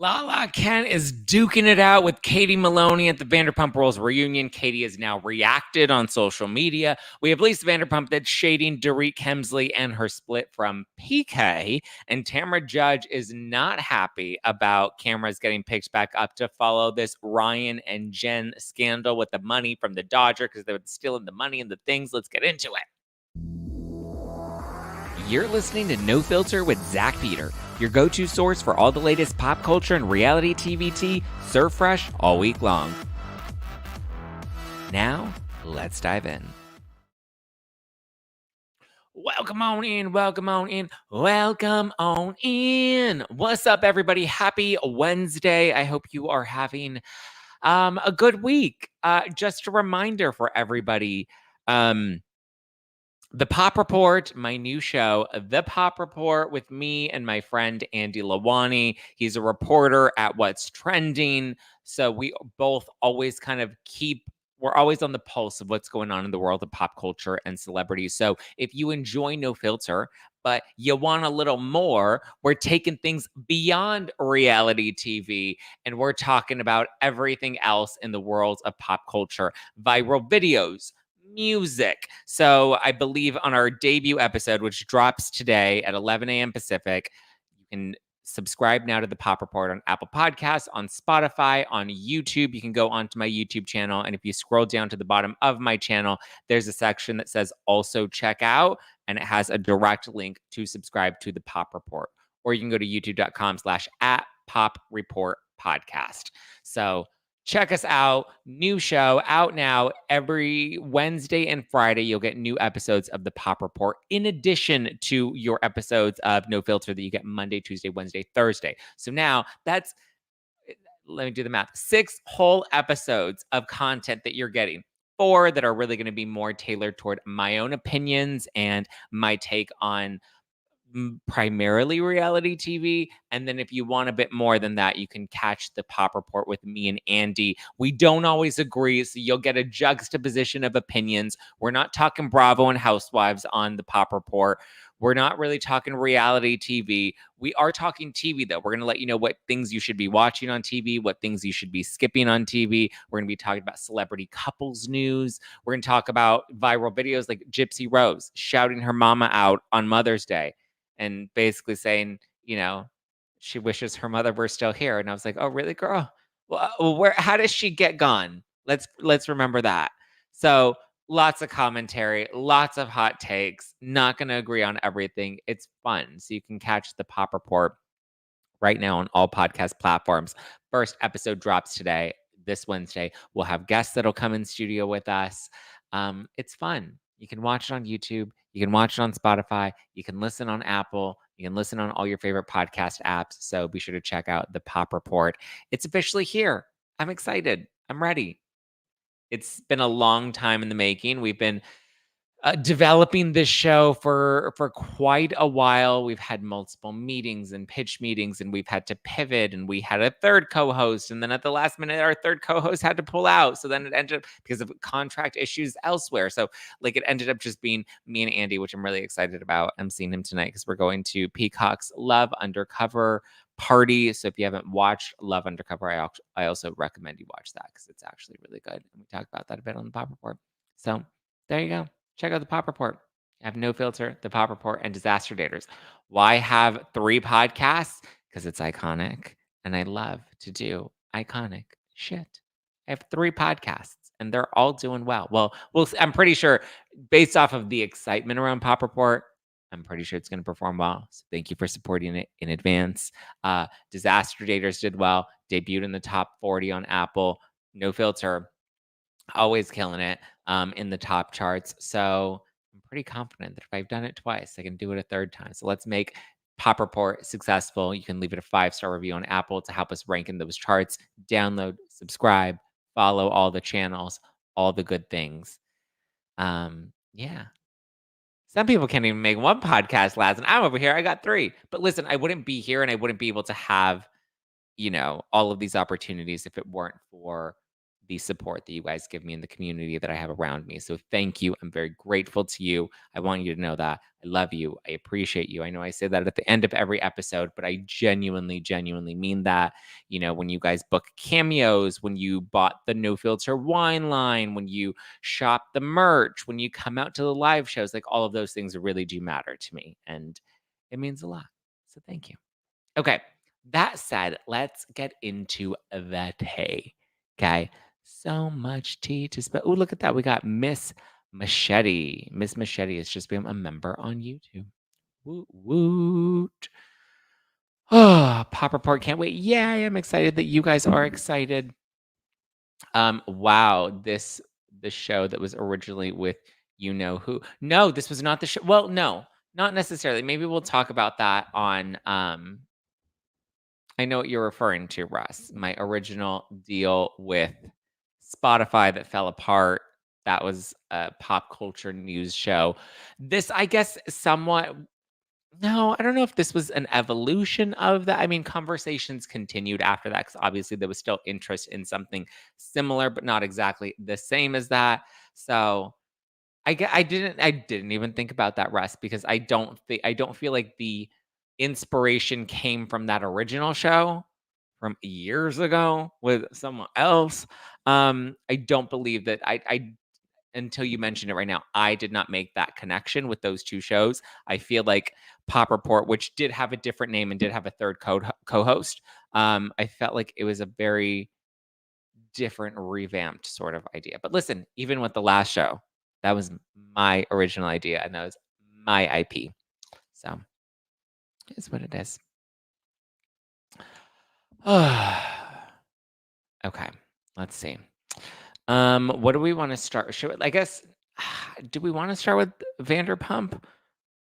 Lala Kent is duking it out with Katie Maloney at the Vanderpump Rules Reunion. Katie has now reacted on social media. We have Lisa Vanderpump that's shading Dorit Kemsley and her split from PK. And Tamra Judge is not happy about cameras getting picked back up to follow this Ryan and Jen scandal with the money from the Dodger because they were stealing the money and the things. Let's get into it. You're listening to No Filter with Zach Peter, your go-to source for all the latest pop culture and reality TV tea, served fresh all week long. Now, let's dive in. Welcome on in, welcome on in, welcome on in. What's up, everybody? Happy Wednesday. I hope you are having a good week. Just a reminder for everybody, The Pop Report, my new show, The Pop Report with me and my friend Andy Lawani. He's a reporter at What's Trending. So we both always we're always on the pulse of what's going on in the world of pop culture and celebrities. So if you enjoy No Filter, but you want a little more, we're taking things beyond reality TV and we're talking about everything else in the world of pop culture, viral videos, music. So I believe on our debut episode, which drops today at 11 a.m. Pacific, you can subscribe now to the Pop Report on Apple Podcasts, on Spotify, on YouTube. You can go onto my YouTube channel. And if you scroll down to the bottom of my channel, there's a section that says also check out, and it has a direct link to subscribe to the Pop Report. Or you can go to youtube.com/@popreport podcast. So check us out. New show out now every Wednesday and Friday. You'll get new episodes of the Pop Report in addition to your episodes of No Filter that you get Monday, Tuesday, Wednesday, Thursday. So now let me do the math. 6 whole episodes of content that you're getting. 4 that are really going to be more tailored toward my own opinions and my take on primarily reality TV. And then if you want a bit more than that, you can catch the Pop Report with me and Andy. We don't always agree, so you'll get a juxtaposition of opinions. We're not talking Bravo and Housewives on the Pop Report. We're not really talking reality TV. We are talking TV, though. We're going to let you know what things you should be watching on TV, what things you should be skipping on TV. We're going to be talking about celebrity couples news. We're going to talk about viral videos like Gypsy Rose shouting her mama out on Mother's Day and basically saying, she wishes her mother were still here. And I was like, oh, really, girl? Well, how does she get gone? Let's remember that. So lots of commentary, lots of hot takes, not going to agree on everything. It's fun. So you can catch the Pop Report right now on all podcast platforms. First episode drops today, this Wednesday. We'll have guests that'll come in studio with us. It's fun. You can watch it on YouTube. You can watch it on Spotify. You can listen on Apple. You can listen on all your favorite podcast apps. So be sure to check out the Pop Report. It's officially here. I'm excited. I'm ready. It's been a long time in the making. We've been developing this show for quite a while. We've had multiple meetings and pitch meetings, and we've had to pivot, and we had a third co-host, and then at the last minute our third co-host had to pull out, so then it ended up because of contract issues elsewhere. So it ended up just being me and Andy, which I'm really excited about. I'm seeing him tonight because we're going to Peacock's Love Undercover party. So if you haven't watched Love Undercover, I also recommend you watch that because it's actually really good, and we talked about that a bit on the Pop Report. So there you go. Check out the Pop Report. I have No Filter, the Pop Report, and Disaster Daters. Why have 3 podcasts? Because it's iconic, and I love to do iconic shit. I have 3 podcasts, and they're all doing well. Well, I'm pretty sure, based off of the excitement around Pop Report, I'm pretty sure it's going to perform well. So thank you for supporting it in advance. Disaster Daters did well, debuted in the top 40 on Apple. No Filter, always killing it in the top charts. So I'm pretty confident that if I've done it twice, I can do it a third time. So let's make Pop Report successful. You can leave it a 5-star review on Apple to help us rank in those charts. Download, subscribe, follow all the channels, all the good things. Yeah. Some people can't even make 1 podcast last, and I'm over here. I got 3. But listen, I wouldn't be here and I wouldn't be able to have, all of these opportunities if it weren't for the support that you guys give me in the community that I have around me. So thank you. I'm very grateful to you. I want you to know that I love you. I appreciate you. I know I say that at the end of every episode, but I genuinely mean that. When you guys book cameos, when you bought the No Filter wine line, when you shop the merch, when you come out to the live shows, like all of those things really do matter to me. And it means a lot. So thank you. Okay. That said, let's get into the tea. Okay. So much tea to spill. Oh, look at that. We got Miss Machete. Miss Machete has just become a member on YouTube. Woot woot. Oh, Pop Report. Can't wait. Yeah, I am excited that you guys are excited. Wow. The show that was originally with you know who. No, this was not the show. Well, no, not necessarily. Maybe we'll talk about that on I know what you're referring to, Russ. My original deal with Spotify that fell apart. That was a pop culture news show. This, I guess, somewhat. No, I don't know if this was an evolution of that. I mean, conversations continued after that because obviously there was still interest in something similar, but not exactly the same as that. So I didn't even think about that, Russ, because I don't feel like the inspiration came from that original show from years ago with someone else. I don't believe that I until you mentioned it right now, I did not make that connection with those two shows. I feel like Pop Report, which did have a different name and did have a third co-host, I felt like it was a very different, revamped sort of idea. But listen, even with the last show, that was my original idea and that was my IP. So it's what it is. Okay, let's see. What do we want to start? I guess, do we want to start with Vanderpump?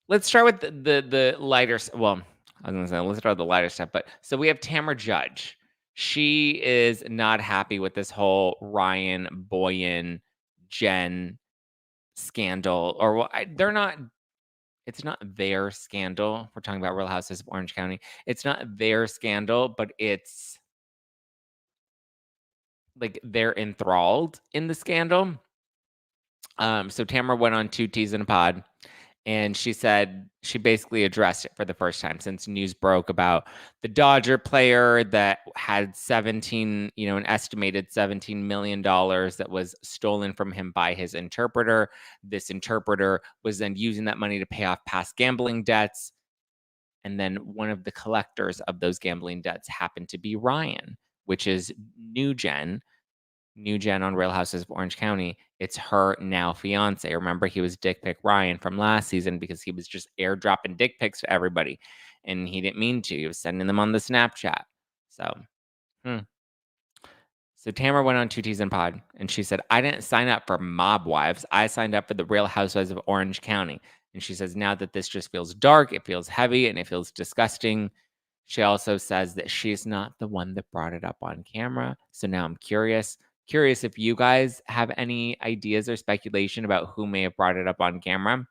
Let's start with the lighter. Well, I was gonna say let's start with the lighter stuff. But so we have Tamra Judge. She is not happy with this whole Ryan Boyan Jen scandal, or they're not. It's not their scandal. We're talking about Real Houses of Orange County. It's not their scandal, but it's like they're enthralled in the scandal. So Tamara went on Two T's in a Pod, and she said she basically addressed it for the first time since news broke about the Dodger player that had an estimated $17 million that was stolen from him by his interpreter. This interpreter was then using that money to pay off past gambling debts. And then one of the collectors of those gambling debts happened to be Ryan, which is New Jen on Real Houses of Orange County. It's her now fiance. Remember, he was Dick Pic Ryan from last season because he was just airdropping dick pics to everybody. And he didn't mean to. He was sending them on the Snapchat. So Tamara went on Two T's and Pod, and she said, I didn't sign up for Mob Wives. I signed up for the Real Housewives of Orange County. And she says, now that this just feels dark, it feels heavy, and it feels disgusting. She also says that she's not the one that brought it up on camera. So now I'm curious if you guys have any ideas or speculation about who may have brought it up on camera.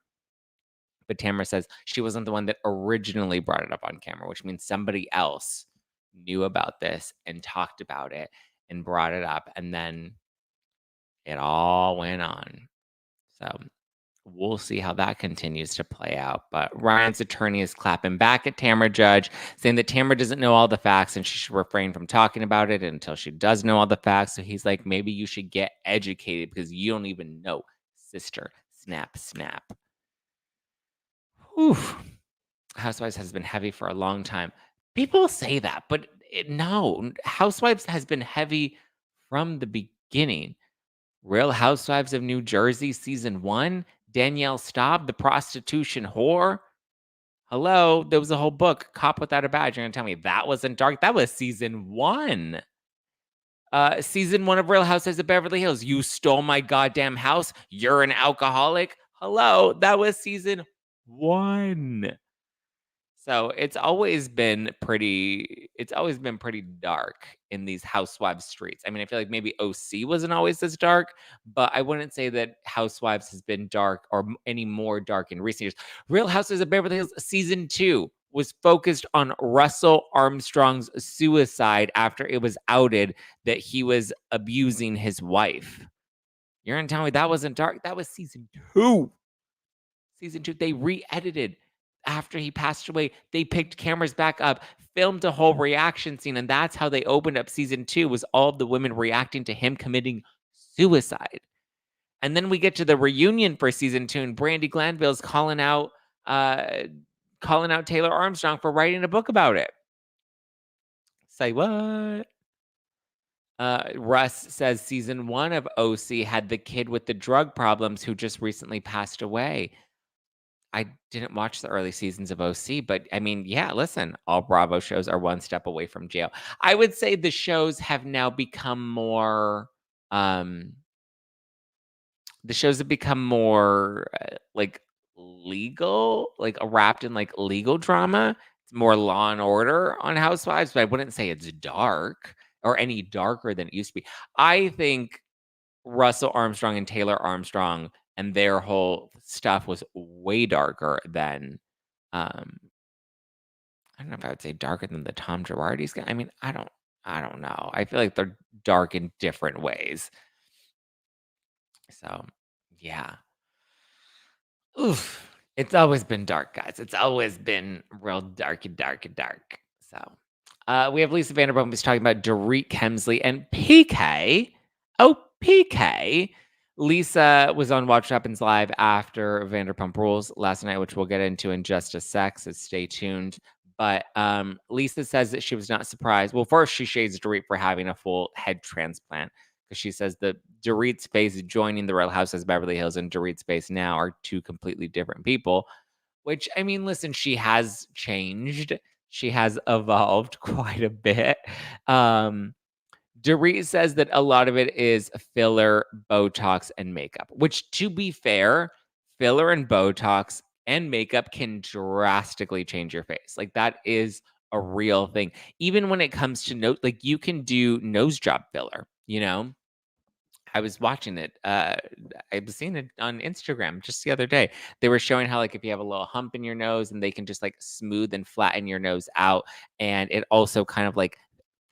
But Tamara says she wasn't the one that originally brought it up on camera, which means somebody else knew about this and talked about it and brought it up. And then it all went on. So we'll see how that continues to play out. But Ryan's attorney is clapping back at Tamra Judge, saying that Tamra doesn't know all the facts and she should refrain from talking about it until she does know all the facts. So he's like, maybe you should get educated because you don't even know, sister. Snap, snap. Whew. Housewives has been heavy for a long time. People say that, but no, Housewives has been heavy from the beginning. Real Housewives of New Jersey season 1, Danielle Staub, the prostitution whore. Hello, there was a whole book, Cop Without a Badge. You're gonna tell me that wasn't dark? That was season 1. Season 1 of Real Housewives of Beverly Hills. You stole my goddamn house. You're an alcoholic. Hello, that was season 1. So it's always been pretty dark in these housewives streets. I mean, I feel like maybe OC wasn't always this dark, but I wouldn't say that Housewives has been dark or any more dark in recent years. Real Housewives of Beverly Hills season 2. was focused on Russell Armstrong's suicide after it was outed that he was abusing his wife. You're gonna tell me that wasn't dark? That was season 2. Season 2, they re-edited after he passed away. They picked cameras back up, filmed a whole reaction scene, and that's how they opened up season 2, was all of the women reacting to him committing suicide. And then we get to the reunion for season 2, and Brandi Glanville's calling out Taylor Armstrong for writing a book about it. Say what? Russ says season 1 of OC had the kid with the drug problems who just recently passed away. I didn't watch the early seasons of OC, but I mean, yeah, listen, all Bravo shows are one step away from jail. I would say the shows have now become more like legal, like wrapped in like legal drama. It's more Law and Order on Housewives, but I wouldn't say it's dark or any darker than it used to be. I think Russell Armstrong and Taylor Armstrong and their whole stuff was way darker than I don't know if I would say darker than the Tom Girardi's guy. I mean, I don't know. I feel like they're dark in different ways. So, yeah. Oof. It's always been dark, guys. It's always been real dark and dark and dark. So, we have Lisa Vanderpump who's talking about Dorit Kemsley and PK. Oh, PK. Lisa was on Watch What Happens Live after Vanderpump Rules last night, which we'll get into in just a sec, so stay tuned. But Lisa says that she was not surprised. Well, first, she shades Dorit for having a full head transplant because she says that Dorit's face joining the Real Housewives of Beverly Hills and Dorit's face now are two completely different people. Which, I mean, listen, she has changed. She has evolved quite a bit. Dorit says that a lot of it is filler, Botox, and makeup, which, to be fair, filler and Botox and makeup can drastically change your face. Like, that is a real thing. Even when it comes to like, you can do nose job filler, you know? I was watching it. I was seeing it on Instagram just the other day. They were showing how, like, if you have a little hump in your nose and they can just like smooth and flatten your nose out. And it also kind of like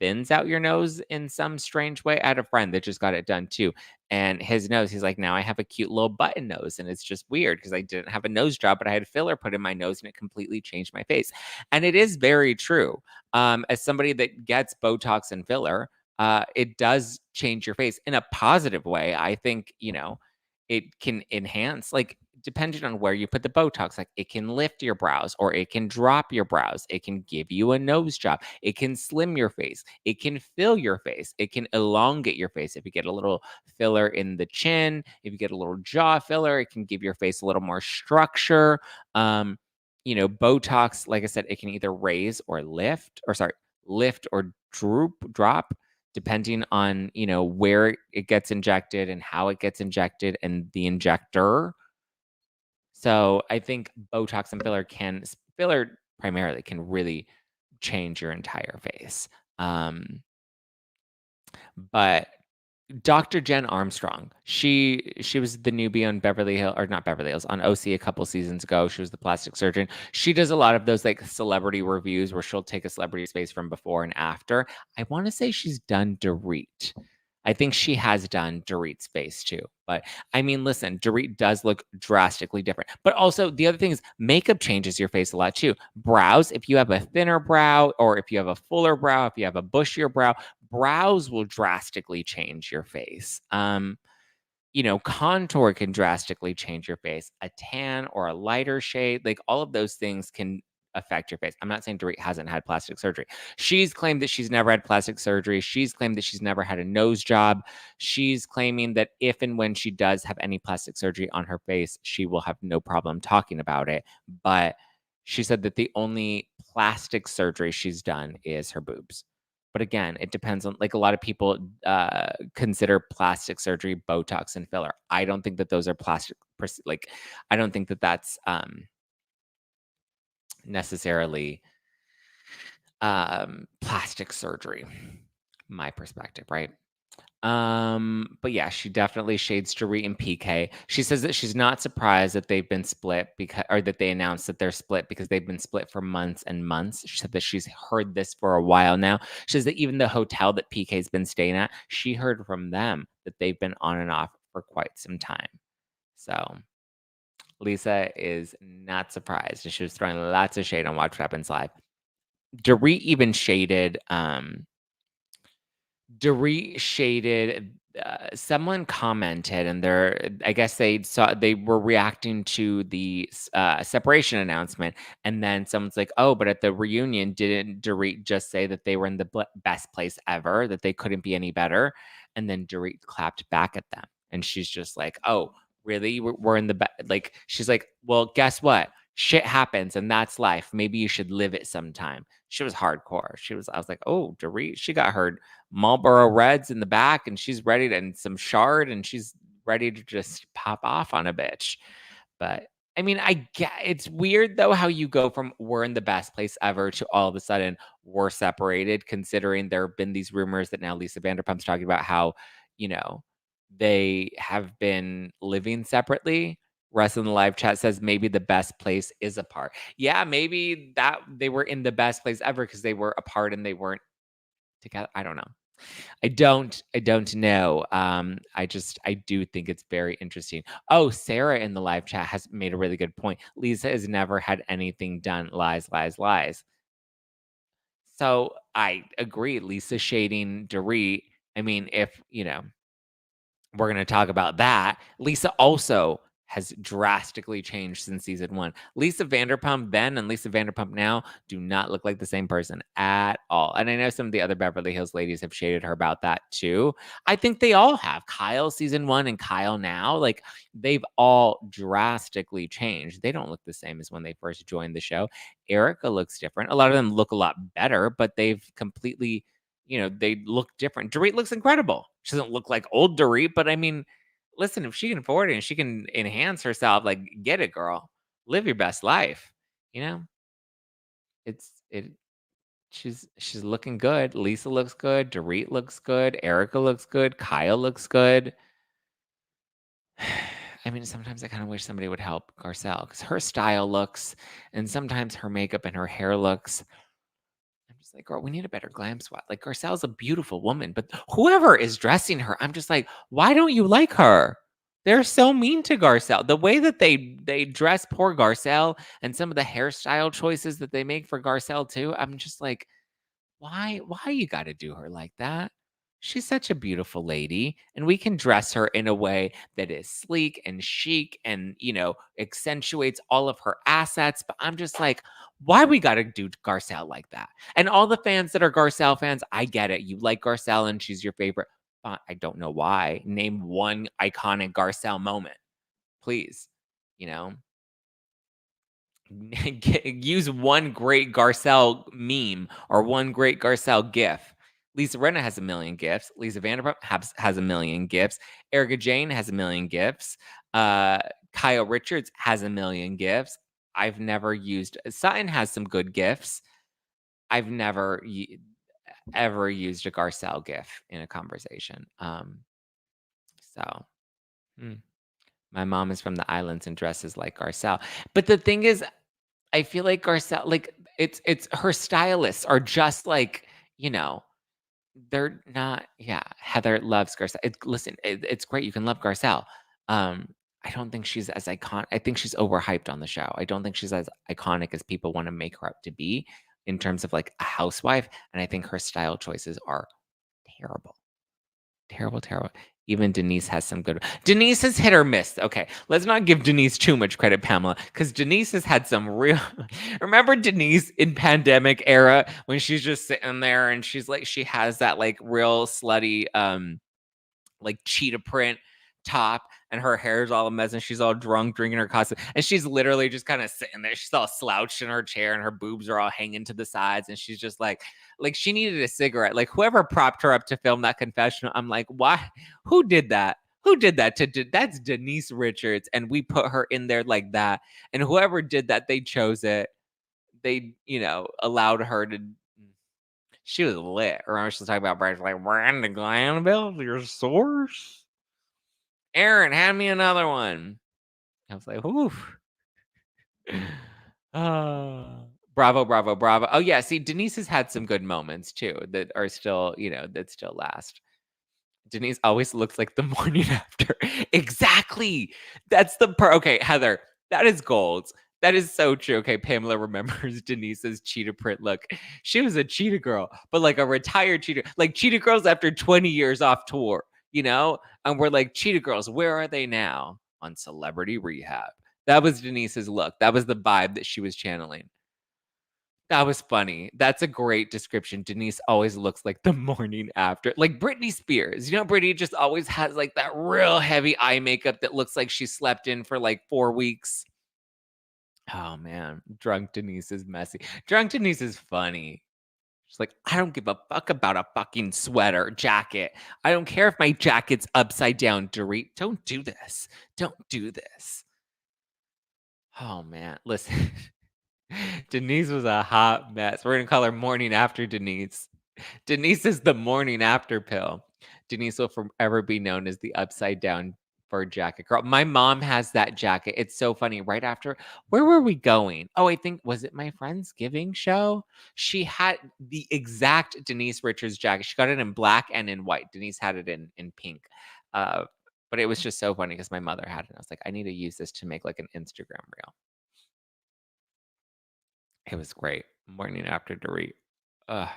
thins out your nose in some strange way. I had a friend that just got it done too. And his nose, he's like, now I have a cute little button nose. And it's just weird because I didn't have a nose job, but I had filler put in my nose and it completely changed my face. And it is very true. As somebody that gets Botox and filler, it does change your face in a positive way. I think, it can enhance, like, depending on where you put the Botox, like, it can lift your brows or it can drop your brows. It can give you a nose job. It can slim your face. It can fill your face. It can elongate your face. If you get a little filler in the chin, if you get a little jaw filler, it can give your face a little more structure. Botox, like I said, it can either raise or lift or drop depending on, where it gets injected and how it gets injected and the injector. So I think Botox and filler primarily can really change your entire face. But Dr. Jen Armstrong, she was the newbie on Beverly Hills, or not Beverly Hills, on OC a couple seasons ago. She was the plastic surgeon. She does a lot of those like celebrity reviews where she'll take a celebrity's face from before and after. I want to say she's done Dorit. I think she has done Dorit's face too. But I mean, listen, Dorit does look drastically different. But also, the other thing is makeup changes your face a lot too. Brows, if you have a thinner brow or if you have a fuller brow, if you have a bushier brow, brows will drastically change your face. Contour can drastically change your face. A tan or a lighter shade, like all of those things can affect your face. I'm not saying Dorit hasn't had plastic surgery. She's claimed that she's never had plastic surgery. She's claimed that she's never had a nose job. She's claiming that if and when she does have any plastic surgery on her face, she will have no problem talking about it. But she said that the only plastic surgery she's done is her boobs. But again, it depends on, like, a lot of people consider plastic surgery Botox and filler. I don't think that those are like, I don't think that that's necessarily plastic surgery. My perspective, right? But yeah, she definitely shades Dorit and PK. She says that she's not surprised that they've been split because, or that they announced that they're split because they've been split for months and months. She said that she's heard this for a while now. She says that even the hotel that PK's been staying at, she heard from them that they've been on and off for quite some time. So Lisa is not surprised. And she was throwing lots of shade on Watch What Happens Live. Dorit even shaded Dorit shaded someone commented and I guess they were reacting to the separation announcement, and then someone's like, oh, but at the reunion didn't Dorit just say that they were in the best place ever, that they couldn't be any better? And then Dorit clapped back at them, and she's just like, oh, really, we're in the like, she's like, well, guess what, shit happens and that's life, maybe you should live it sometime. She was hardcore. I was like, oh, Dorit, she got her Marlboro Reds in the back, and she's ready to, and some Shard, and she's ready to just pop off on a bitch. But I mean, I get it's weird though how you go from we're in the best place ever to all of a sudden we're separated, considering there have been these rumors that now Lisa Vanderpump's talking about how, you know, they have been living separately. Russ in the live chat says maybe the best place is apart. Yeah, maybe that they were in the best place ever because they were apart and they weren't together. I don't know. I don't know. I do think it's very interesting. Oh, Sarah in the live chat has made a really good point. Lisa has never had anything done. Lies, lies, lies. So I agree. Lisa shading Dorit. I mean, if we're going to talk about that. Lisa also has drastically changed since season 1. Lisa Vanderpump then and Lisa Vanderpump now do not look like the same person at all. And I know some of the other Beverly Hills ladies have shaded her about that too. I think they all have. Kyle season 1 and Kyle now, like they've all drastically changed. They don't look the same as when they first joined the show. Erica looks different. A lot of them look a lot better, but they've completely they look different. Dorit looks incredible. She doesn't look like old Dorit, but I mean, listen, if she can afford it and she can enhance herself, like get it, girl. Live your best life. You know? It's it she's looking good. Lisa looks good. Dorit looks good. Erica looks good. Kyle looks good. I mean, sometimes I kind of wish somebody would help Garcelle because her style looks, and sometimes her makeup and her hair looks. I'm just like, girl, we need a better glam squad. Like Garcelle's a beautiful woman, but whoever is dressing her, I'm just like, why don't you like her? They're so mean to Garcelle. The way that they dress poor Garcelle and some of the hairstyle choices that they make for Garcelle too, I'm just like, why you gotta do her like that? She's such a beautiful lady, and we can dress her in a way that is sleek and chic and, accentuates all of her assets, but I'm just like, why we gotta do Garcelle like that? And all the fans that are Garcelle fans, I get it. You like Garcelle and she's your favorite. I don't know why. Name one iconic Garcelle moment, please. You know? Use one great Garcelle meme or one great Garcelle gif. Lisa Rinna has a million gifs. Lisa Vanderpump has a million gifs. Erica Jane has a million gifs. Kyle Richards has a million gifs. I've never used Sutton has some good gifs. I've never ever used a Garcelle gif in a conversation. So hmm. My mom is from the islands and dresses like Garcelle. But the thing is, I feel like Garcelle, like it's her stylists are just like, they're not. Yeah, Heather loves Garcelle. Listen, it's great. You can love Garcelle. I don't think she's as iconic. I think she's overhyped on the show. I don't think she's as iconic as people want to make her up to be in terms of like a housewife. And I think her style choices are terrible. Terrible, terrible. Even Denise has some good. Denise is hit or miss. Okay, let's not give Denise too much credit, Pamela, because Denise has had some real. Remember Denise in pandemic era when she's just sitting there and she's like, she has that like real slutty, like cheetah print top, and her hair's all a mess, and she's all drunk drinking her coffee, and she's literally just kind of sitting there. She's all slouched in her chair, and her boobs are all hanging to the sides, and she's just like she needed a cigarette. Like whoever propped her up to film that confessional, I'm like, why? Who did that? Who did that that's Denise Richards, and we put her in there like that. And whoever did that, they chose it. They, allowed her to. She was lit. Remember she was talking about Bryce, like, Brandon Glanville, your source? Aaron, hand me another one. I was like, oof. Bravo, bravo, bravo. Oh, yeah. See, Denise has had some good moments too that are still, that still last. Denise always looks like the morning after. Exactly. That's the part. Okay, Heather, that is gold. That is so true. Okay, Pamela remembers Denise's cheetah print look. She was a cheetah girl, but like a retired cheetah, like cheetah girls after 20 years off tour, And we're like, cheetah girls, where are they now? On celebrity rehab. That was Denise's look. That was the vibe that she was channeling. That was funny. That's a great description. Denise always looks like the morning after. Like Britney Spears. Britney just always has like that real heavy eye makeup that looks like she slept in for like 4 weeks. Oh man, drunk Denise is messy. Drunk Denise is funny. She's like, I don't give a fuck about a fucking sweater, jacket. I don't care if my jacket's upside down, Dorit. Don't do this. Don't do this. Oh man, listen. Denise was a hot mess. We're gonna call her morning after Denise. Denise is the morning after pill. Denise will forever be known as the upside down fur jacket girl. My mom has that jacket. It's so funny. Right after, where were we going? Oh, I think, was it my Friendsgiving show? She had the exact Denise Richards jacket. She got it in black and in white. Denise had it in pink. But it was just so funny because my mother had it. And I was like, I need to use this to make like an Instagram reel. It was great. Morning after Dorit. Ugh.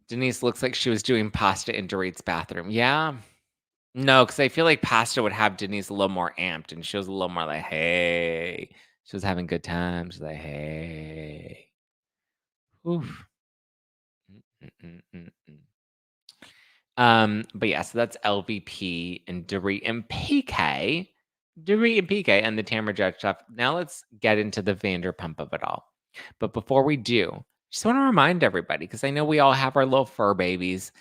Denise looks like she was doing pasta in Dorit's bathroom. Yeah. No, because I feel like pasta would have Denise a little more amped, and she was a little more like, hey. She was having good times. Like, hey. Oof. Mm-mm-mm-mm. But yeah, so that's LVP and Dorit and PK. Dorit and PK and the Tamra Judge stuff. Now let's get into the Vanderpump of it all. But before we do, just want to remind everybody, because I know we all have our little fur babies.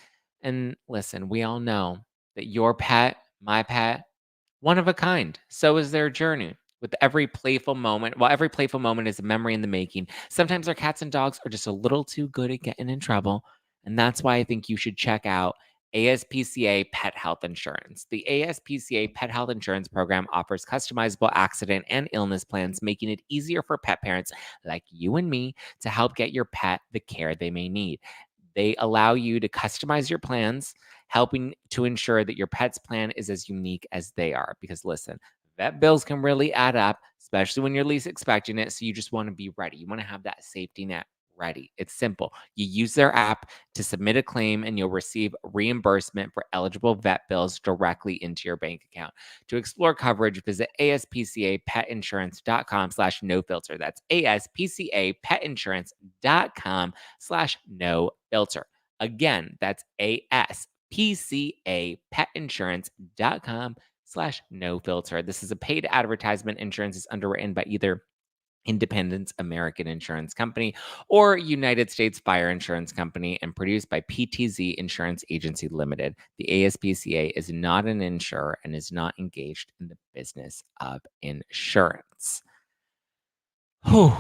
And listen, we all know that your pet, my pet, one of a kind. So is their journey. With every playful moment, every playful moment is a memory in the making. Sometimes our cats and dogs are just a little too good at getting in trouble. And that's why I think you should check out ASPCA Pet Health Insurance. The ASPCA Pet Health Insurance Program offers customizable accident and illness plans, making it easier for pet parents like you and me to help get your pet the care they may need. They allow you to customize your plans, helping to ensure that your pet's plan is as unique as they are. Because listen, vet bills can really add up, especially when you're least expecting it. So you just want to be ready. You want to have that safety net ready. It's simple. You use their app to submit a claim and you'll receive reimbursement for eligible vet bills directly into your bank account. To explore coverage, visit aspcapetinsurance.com/no-filter. That's aspcapetinsurance.com/no-filter. Again, that's aspcapetinsurance.com/no-filter. This is a paid advertisement. Insurance is underwritten by either Independence American Insurance Company or United States Fire Insurance Company and produced by PTZ Insurance Agency Limited. The ASPCA is not an insurer and is not engaged in the business of insurance. Whew.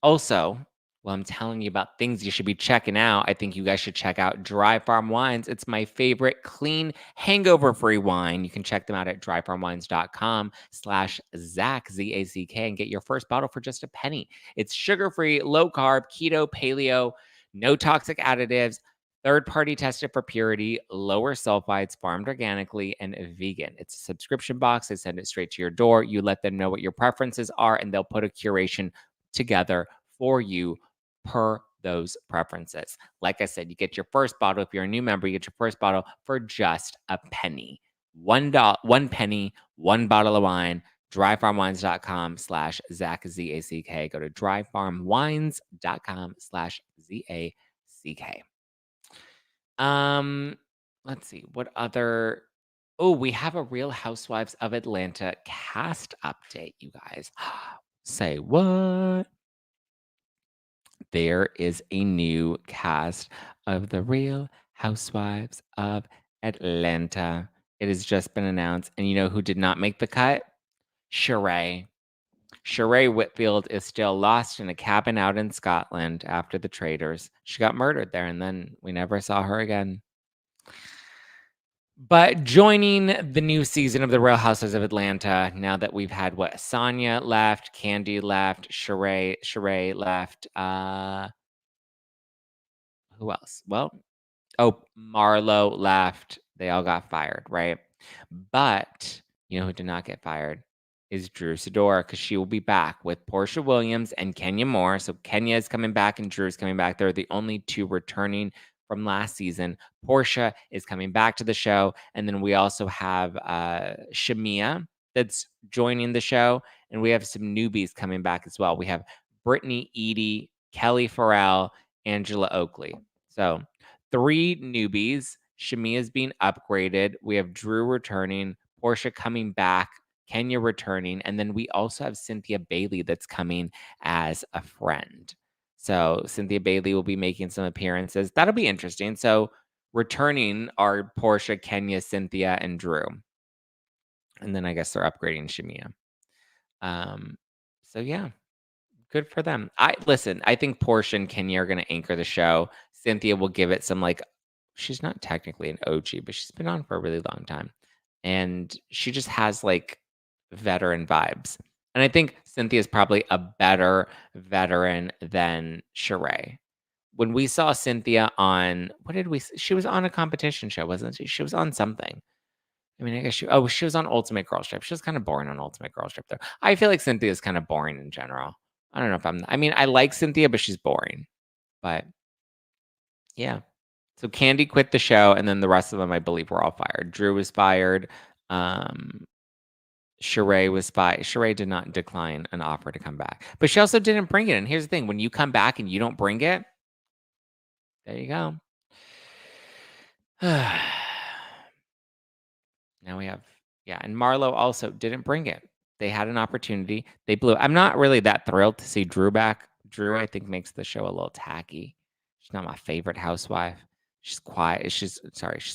Also, while I'm telling you about things you should be checking out, I think you guys should check out Dry Farm Wines. It's my favorite clean, hangover-free wine. You can check them out at dryfarmwines.com/Zack, Z-A-C-K, and get your first bottle for just a penny. It's sugar-free, low-carb, keto, paleo, no toxic additives, third-party tested for purity, lower sulfites, farmed organically, and vegan. It's a subscription box. They send it straight to your door. You let them know what your preferences are, and they'll put a curation together for you per those preferences. Like I said, you get your first bottle. If you're a new member, you get your first bottle for just a penny. $1 penny, one bottle of wine. Dryfarmwines.com/Zack, Z-A-C-K. Go to dryfarmwines.com/ZACK. Let's see. What other? Oh, we have a Real Housewives of Atlanta cast update, you guys. Say what? There is a new cast of The Real Housewives of Atlanta. It has just been announced. And you know who did not make the cut? Sheree. Sheree Whitfield is still lost in a cabin out in Scotland after the traders. She got murdered there, and then we never saw her again. But joining the new season of The Real Housewives of Atlanta, now that we've had Sonya left, Candy left, Sheree left. Who else? Well, Marlo left. They all got fired, right? But you know who did not get fired is Drew Sidora, because she will be back with Portia Williams and Kenya Moore. So Kenya is coming back and Drew's coming back. They're the only two returning from last season. Portia is coming back to the show. And then we also have Shamia that's joining the show. And we have some newbies coming back as well. We have Brittany Eady, Kelly Farrell, Angela Oakley. So 3 newbies. Shamia's being upgraded. We have Drew returning, Portia coming back, Kenya returning, and then we also have Cynthia Bailey that's coming as a friend. So Cynthia Bailey will be making some appearances. That'll be interesting. So returning are Portia, Kenya, Cynthia, and Drew. And then I guess they're upgrading Shamia. So yeah, good for them. I think Portia and Kenya are gonna anchor the show. Cynthia will give it some she's not technically an OG, but she's been on for a really long time. And she just has veteran vibes. And I think Cynthia is probably a better veteran than Sheree. When we saw Cynthia on she was on a competition show, wasn't she? She was on something. I mean, I guess she was on Ultimate Girl Trip. She was kind of boring on Ultimate Girl Trip though. I feel like Cynthia is kind of boring in general. I don't know if I like Cynthia, but she's boring. But yeah. So Candy quit the show, and then the rest of them, I believe, were all fired. Drew was fired. Sheree was fired. Sheree did not decline an offer to come back, but she also didn't bring it. And here's the thing: when you come back and you don't bring it, there you go. Now we have, and Marlo also didn't bring it. They had an opportunity. They blew it. I'm not really that thrilled to see Drew back. Drew, I think, makes the show a little tacky. She's not my favorite housewife. She's quiet. She's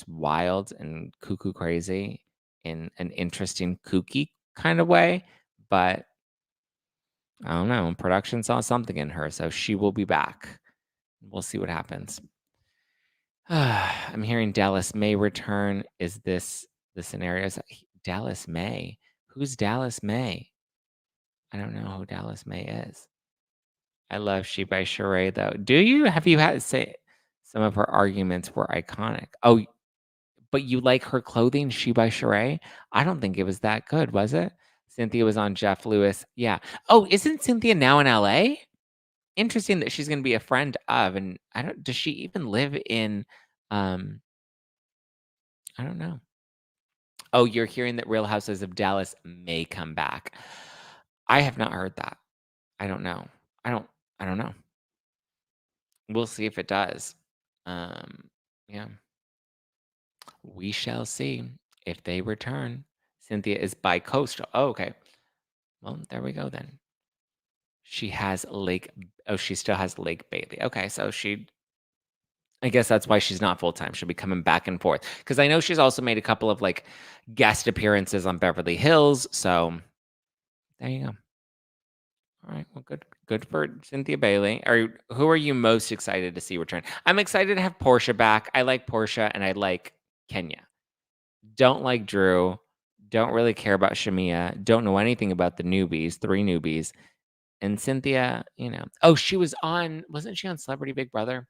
wild and cuckoo crazy in an interesting, kooky kind of way. But I don't know. Production saw something in her, so she will be back. We'll see what happens. I'm hearing Dallas May return. Is this the scenario? Dallas May? Who's Dallas May? I don't know who Dallas May is. I love She by Sheree, though. Do you? Have you had to say some of her arguments were iconic? Oh, but you like her clothing, She by Sheree? I don't think it was that good, was it? Cynthia was on Jeff Lewis. Yeah. Oh, isn't Cynthia now in LA? Interesting that she's going to be a friend of, and does she even live in, I don't know. Oh, you're hearing that Real Houses of Dallas may come back. I have not heard that. I don't know. I don't know. We'll see if it does. Yeah. We shall see if they return. Cynthia is bi-coastal. Oh, okay. Well, there we go then. She still has Lake Bailey. Okay, so I guess that's why she's not full-time. She'll be coming back and forth. Because I know she's also made a couple of guest appearances on Beverly Hills. So there you go. All right. Well, good for Cynthia Bailey. Who are you most excited to see return? I'm excited to have Portia back. I like Portia and I like Kenya. Don't like Drew. Don't really care about Shamia. Don't know anything about the newbies, 3 newbies. And Cynthia, Oh, wasn't she on Celebrity Big Brother?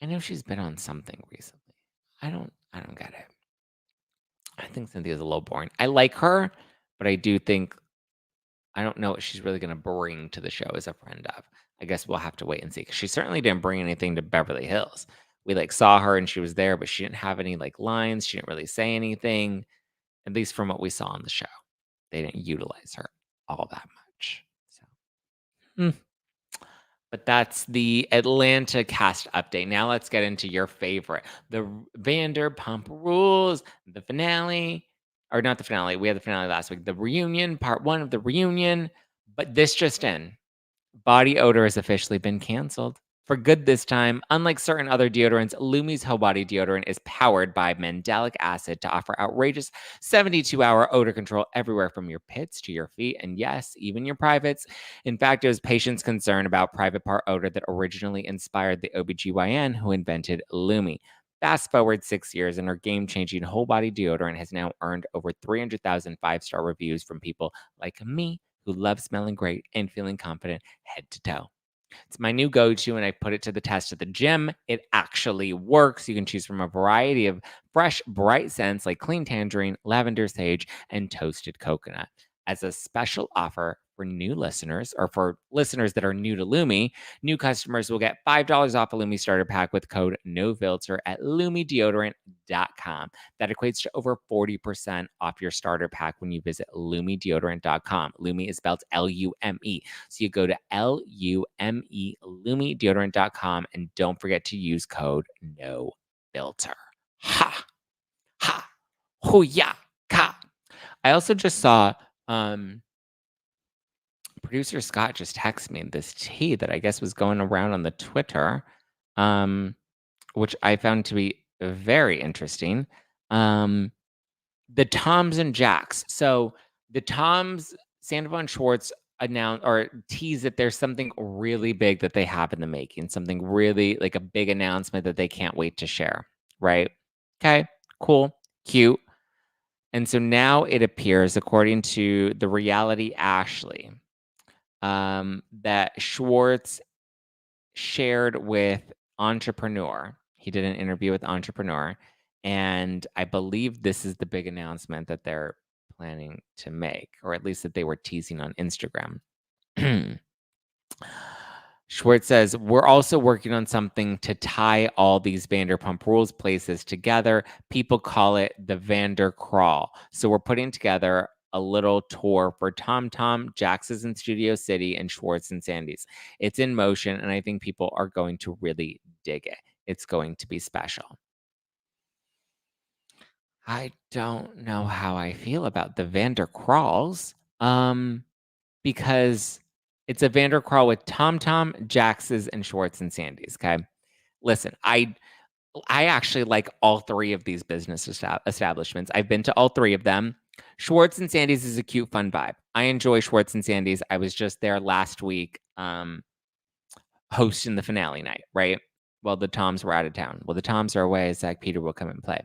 I know she's been on something recently. I don't get it. I think Cynthia's a little boring. I like her, but I do think I don't know what she's really gonna bring to the show as a friend of. I guess we'll have to wait and see. 'Cause she certainly didn't bring anything to Beverly Hills. We saw her and she was there, but she didn't have any lines. She didn't really say anything, at least from what we saw on the show. They didn't utilize her all that much. So, but that's the Atlanta cast update. Now let's get into your favorite, the Vanderpump Rules, the finale, or not the finale. We had the finale last week. The reunion, part 1 of the reunion. But this just in, Body Odor has officially been canceled. for good this time. Unlike certain other deodorants, Lumi's whole body deodorant is powered by mandelic acid to offer outrageous 72-hour odor control everywhere from your pits to your feet, and yes, even your privates. In fact, it was patients' concern about private part odor that originally inspired the OBGYN who invented Lumi. Fast forward 6 years, and our game-changing whole body deodorant has now earned over 300,000 five-star reviews from people like me who love smelling great and feeling confident head to toe. It's my new go-to, and I put it to the test at the gym. It actually works. You can choose from a variety of fresh, bright scents like clean tangerine, lavender sage, and toasted coconut. As a special offer for new listeners, or for listeners that are new to Lumi, new customers will get $5 off a Lumi starter pack with code NOFILTER at lumideodorant.com. That equates to over 40% off your starter pack when you visit lumideodorant.com. Lumi is spelled L-U-M-E. So you go to L-U-M-E, lumideodorant.com, and don't forget to use code NOFILTER. Ha! Ha! Hoo-ya! Ka! I also just saw producer Scott just texted me this tea that I guess was going around on the Twitter, which I found to be very interesting. The Toms and Jacks. So the Toms, Sandoval and Schwartz announced or tease that there's something really big that they have in the making, something really like a big announcement that they can't wait to share, right? Okay, cool, cute. And so now it appears, according to the reality Ashley, that Schwartz shared with Entrepreneur. He did an interview with Entrepreneur, and I believe this is the big announcement that they're planning to make, or at least that they were teasing on Instagram. Schwartz says, we're also working on something to tie all these Vanderpump Rules places together. People call it the Vander Crawl. So we're putting together a little tour for Tom Tom, Jax's in Studio City, and Schwartz and Sandy's. It's in motion, and I think people are going to really dig it. It's going to be special. I don't know how I feel about the Vander Crawls. Because it's a Vander Crawl with Tom Tom, Jax's, and Schwartz and Sandy's. Okay. Listen, I actually like all three of these business establishments. I've been to all three of them. Schwartz and Sandy's is a cute, fun vibe. I enjoy Schwartz and Sandy's. I was just there last week hosting the finale night, right? Well, the Toms were out of town. Well, the Toms are away. Zach Peter will come and play.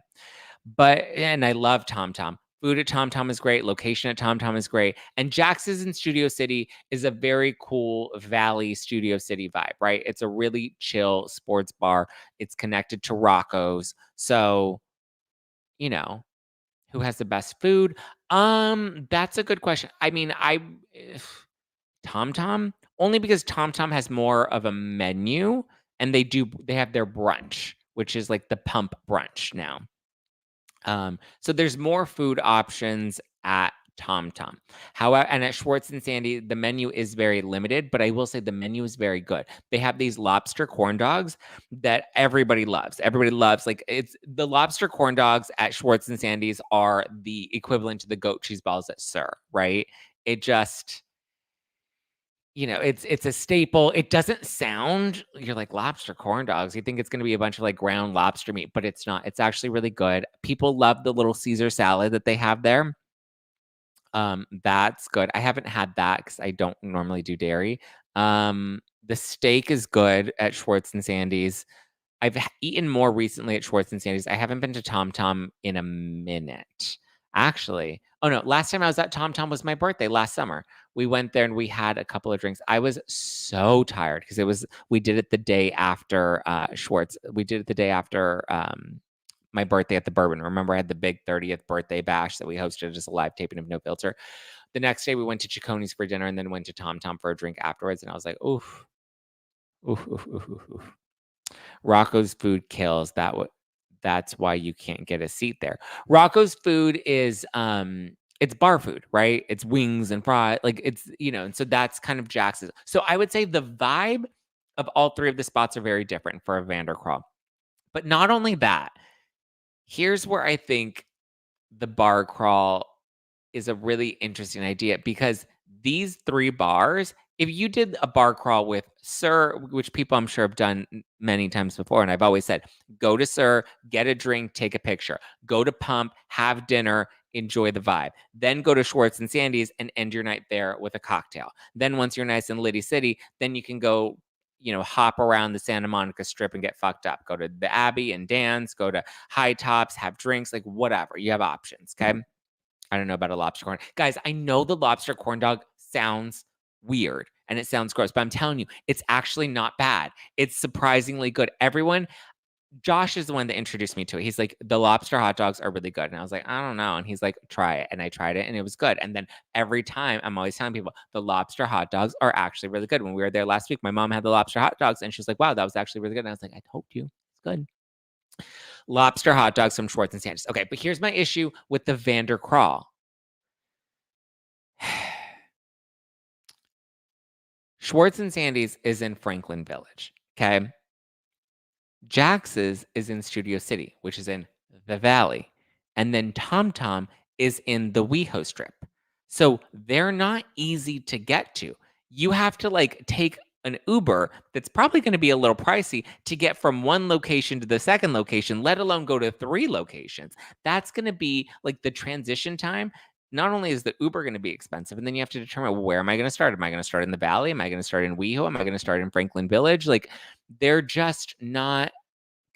And I love Tom Tom. Food at Tom Tom is great. Location at Tom Tom is great. And Jax's in Studio City is a very cool Valley Studio City vibe, right? It's a really chill sports bar. It's connected to Rocco's. So, who has the best food? That's a good question. I mean, Tom Tom, only because Tom Tom has more of a menu, and they have their brunch, which is like the pump brunch now. So there's more food options at Tom Tom. However, and at Schwartz and Sandy, the menu is very limited, but I will say the menu is very good. They have these lobster corn dogs that everybody loves. Everybody loves, like, it's the lobster corn dogs at Schwartz and Sandy's are the equivalent to the goat cheese balls at Sir, right? It just, it's a staple. It doesn't sound, you're like, lobster corn dogs. You think it's going to be a bunch of like ground lobster meat, but it's not. It's actually really good. People love the little Caesar salad that they have there. That's good. I haven't had that because I don't normally do dairy. The steak is good at Schwartz and Sandy's. I've eaten more recently at Schwartz and Sandy's. I haven't been to Tom Tom in a minute. Actually, oh no, last time I was at Tom Tom was my birthday last summer. We went there and we had a couple of drinks. I was so tired because we did it the day after Schwartz. We did it the day after my birthday at the Bourbon. Remember, I had the big 30th birthday bash that we hosted as a live taping of No Filter. The next day we went to Cicconi's for dinner and then went to Tom Tom for a drink afterwards. And I was like, oof, oof, oof, oof, oof, oof. Rocco's food kills. That's why you can't get a seat there. Rocco's food is it's bar food, right? It's wings and fries, like it's, and so that's kind of Jax's. So I would say the vibe of all three of the spots are very different for a Vandercrawl. But not only that, here's where I think the bar crawl is a really interesting idea, because these three bars, if you did a bar crawl with Sir, which people I'm sure have done many times before. And I've always said, go to Sir, get a drink, take a picture. Go to Pump, have dinner, enjoy the vibe. Then go to Schwartz and Sandy's and end your night there with a cocktail. Then once you're nice in Liddy City, then you can go, hop around the Santa Monica Strip and get fucked up. Go to the Abbey and dance, go to High Tops, have drinks, like whatever. You have options, okay? I don't know about a lobster corn. Guys, I know the lobster corn dog sounds weird and it sounds gross, but I'm telling you, it's actually not bad. It's surprisingly good. Josh is the one that introduced me to it. He's like, the lobster hot dogs are really good. And I was like, I don't know. And he's like, try it. And I tried it and it was good. And then every time I'm always telling people the lobster hot dogs are actually really good. When we were there last week, my mom had the lobster hot dogs and she was like, wow, that was actually really good. And I was like, I told you, it's good. Lobster hot dogs from Schwartz and Sandy's. Okay, but here's my issue with the Vandercrawl. Schwartz and Sandy's is in Franklin Village. Okay. Jax's is in Studio City, which is in the Valley. And then Tom Tom is in the WeHo Strip. So they're not easy to get to. You have to like take an Uber that's probably going to be a little pricey to get from one location to the second location, let alone go to 3 locations. That's going to be like the transition time. Not only is the Uber going to be expensive, and then you have to determine, well, where am I going to start? Am I going to start in the Valley? Am I going to start in WeHo? Am I going to start in Franklin Village? Like, they're just not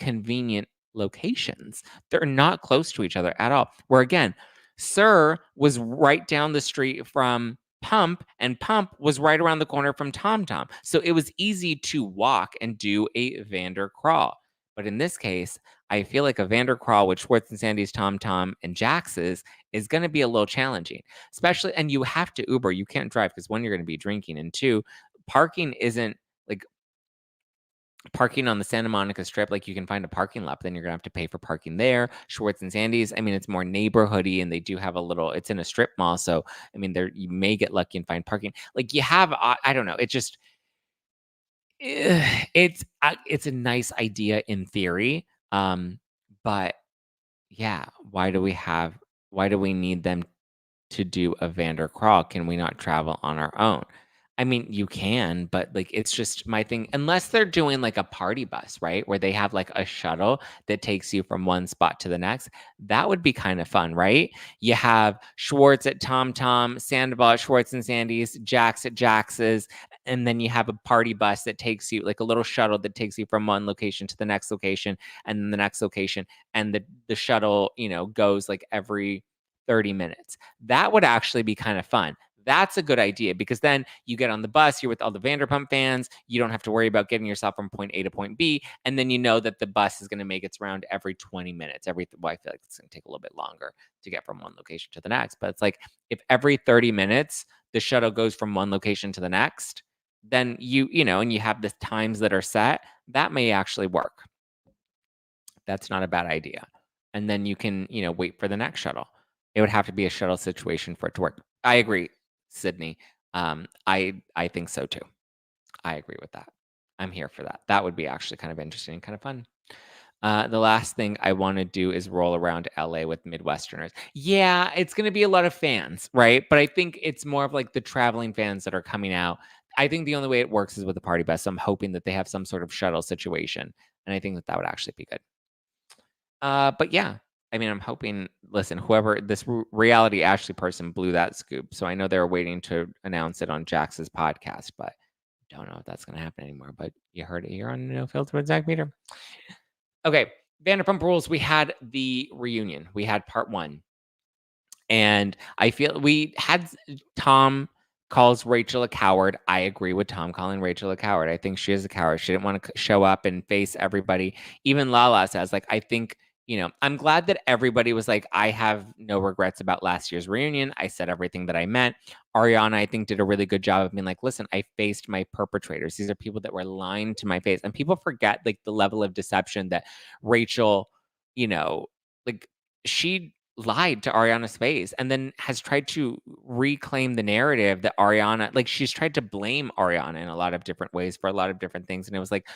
convenient locations. They're not close to each other at all. Where again, Sir was right down the street from Pump, and Pump was right around the corner from Tom Tom. So it was easy to walk and do a Vander crawl. But in this case, I feel like a Vander crawl with Schwartz and Sandy's, Tom Tom, and Jax's is going to be a little challenging, especially. And you have to Uber. You can't drive because one, you're going to be drinking, and two, parking isn't like parking on the Santa Monica Strip. Like you can find a parking lot, but then you're gonna have to pay for parking there. Schwartz and Sandy's, I mean, it's more neighborhoody, and they do have a little. It's in a strip mall, so I mean, there you may get lucky and find parking. Like you have, I don't know. It just it's a nice idea in theory, but yeah, why do we need them to do a Vander crawl? Can we not travel on our own? I mean, you can, but like it's just my thing. Unless they're doing like a party bus, right? Where they have like a shuttle that takes you from one spot to the next. That would be kind of fun, right? You have Schwartz at Tom Tom, Sandoval at Schwartz and Sandy's, Jax at Jax's, and then you have a party bus that takes you like a little shuttle that takes you from one location to the next location and then the next location. And the shuttle, goes like every 30 minutes. That would actually be kind of fun. That's a good idea because then you get on the bus, you're with all the Vanderpump fans. You don't have to worry about getting yourself from point A to point B. And then you know that the bus is going to make its round every 20 minutes. I feel like it's going to take a little bit longer to get from one location to the next. But it's like if every 30 minutes the shuttle goes from one location to the next, then and you have the times that are set, that may actually work. That's not a bad idea. And then you can, wait for the next shuttle. It would have to be a shuttle situation for it to work. I agree, Sydney. I think so too. I agree with that. I'm here for that. That would be actually kind of interesting and kind of fun. The last thing I want to do is roll around LA with Midwesterners. Yeah, it's going to be a lot of fans, right? But I think it's more of like the traveling fans that are coming out. I think the only way it works is with a party bus. So I'm hoping that they have some sort of shuttle situation. And I think that would actually be good. But yeah, I mean, I'm hoping. Listen, whoever this reality Ashley person blew that scoop, so I know they're waiting to announce it on Jax's podcast, but don't know if that's going to happen anymore. But you heard it here on No Filter with Zack Peter. Okay, Vanderpump Rules. We had the reunion. We had part 1, and I feel we had Tom calls Rachel a coward. I agree with Tom calling Rachel a coward. I think she is a coward. She didn't want to show up and face everybody. Even Lala says, like, I think, I'm glad that everybody was like, I have no regrets about last year's reunion. I said everything that I meant. Ariana, I think, did a really good job of being like, listen, I faced my perpetrators. These are people that were lying to my face. And people forget like the level of deception that Rachel, like she lied to Ariana's face and then has tried to reclaim the narrative that Ariana, like she's tried to blame Ariana in a lot of different ways for a lot of different things. And it was like,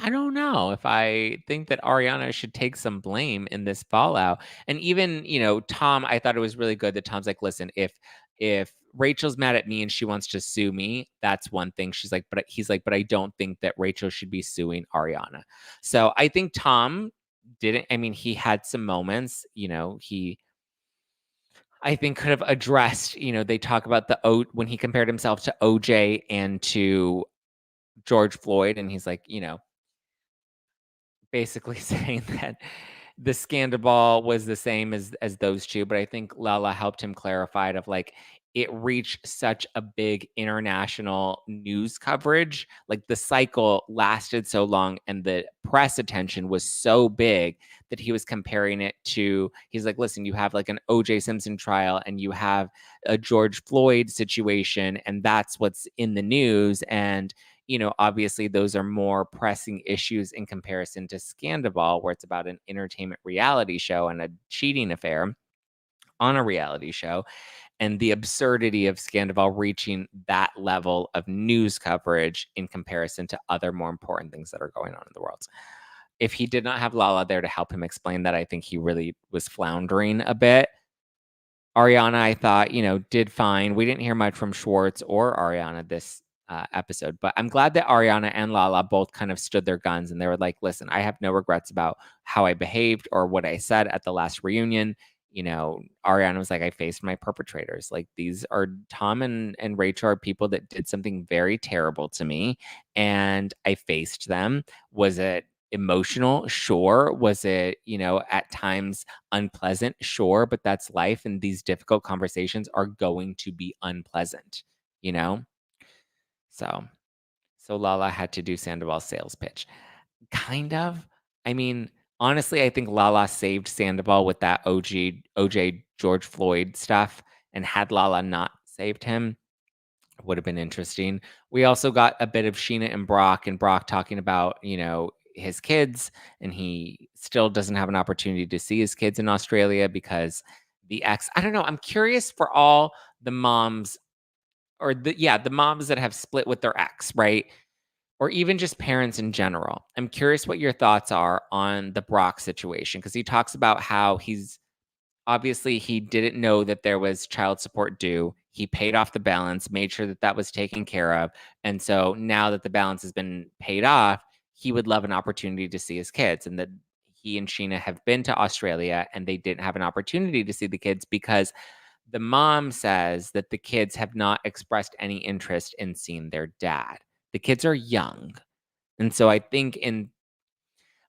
I don't know if I think that Ariana should take some blame in this fallout. And even, Tom, I thought it was really good that Tom's like, listen, if Rachel's mad at me and she wants to sue me. That's one thing. He's like, but I don't think that Rachel should be suing Ariana. So I think Tom didn't, I mean, he had some moments, I think could have addressed, they talk about when he compared himself to OJ and to George Floyd, and he's like, basically saying that the scandal was the same as those two, but I think Lala helped him clarify it of like it reached such a big international news coverage. Like the cycle lasted so long and the press attention was so big that he was comparing it to, he's like, listen, you have like an OJ Simpson trial and you have a George Floyd situation, and that's what's in the news. And obviously those are more pressing issues in comparison to Scandal, where it's about an entertainment reality show and a cheating affair on a reality show, and the absurdity of Scandal reaching that level of news coverage in comparison to other more important things that are going on in the world. If he did not have Lala there to help him explain that, I think he really was floundering a bit. Ariana, I thought, did fine. We didn't hear much from Schwartz or Ariana this episode, but I'm glad that Ariana and Lala both kind of stood their guns and they were like, listen, I have no regrets about how I behaved or what I said at the last reunion. Ariana was like, I faced my perpetrators. Like, these are Tom and Rachel are people that did something very terrible to me, and I faced them. Was it emotional? Sure. Was it, at times unpleasant? Sure. But that's life. And these difficult conversations are going to be unpleasant, you know? So, Lala had to do Sandoval's sales pitch. Kind of. I mean, honestly, I think Lala saved Sandoval with that OJ George Floyd stuff. And had Lala not saved him, it would have been interesting. We also got a bit of Sheena and Brock talking about, his kids, and he still doesn't have an opportunity to see his kids in Australia because the ex, I don't know. I'm curious for all the moms the moms that have split with their ex, right? Or even just parents in general. I'm curious what your thoughts are on the Brock situation, because he talks about how obviously he didn't know that there was child support due. He paid off the balance, made sure that that was taken care of. And so now that the balance has been paid off, he would love an opportunity to see his kids. And that he and Sheena have been to Australia and they didn't have an opportunity to see the kids because the mom says that the kids have not expressed any interest in seeing their dad. The kids are young. And so I think in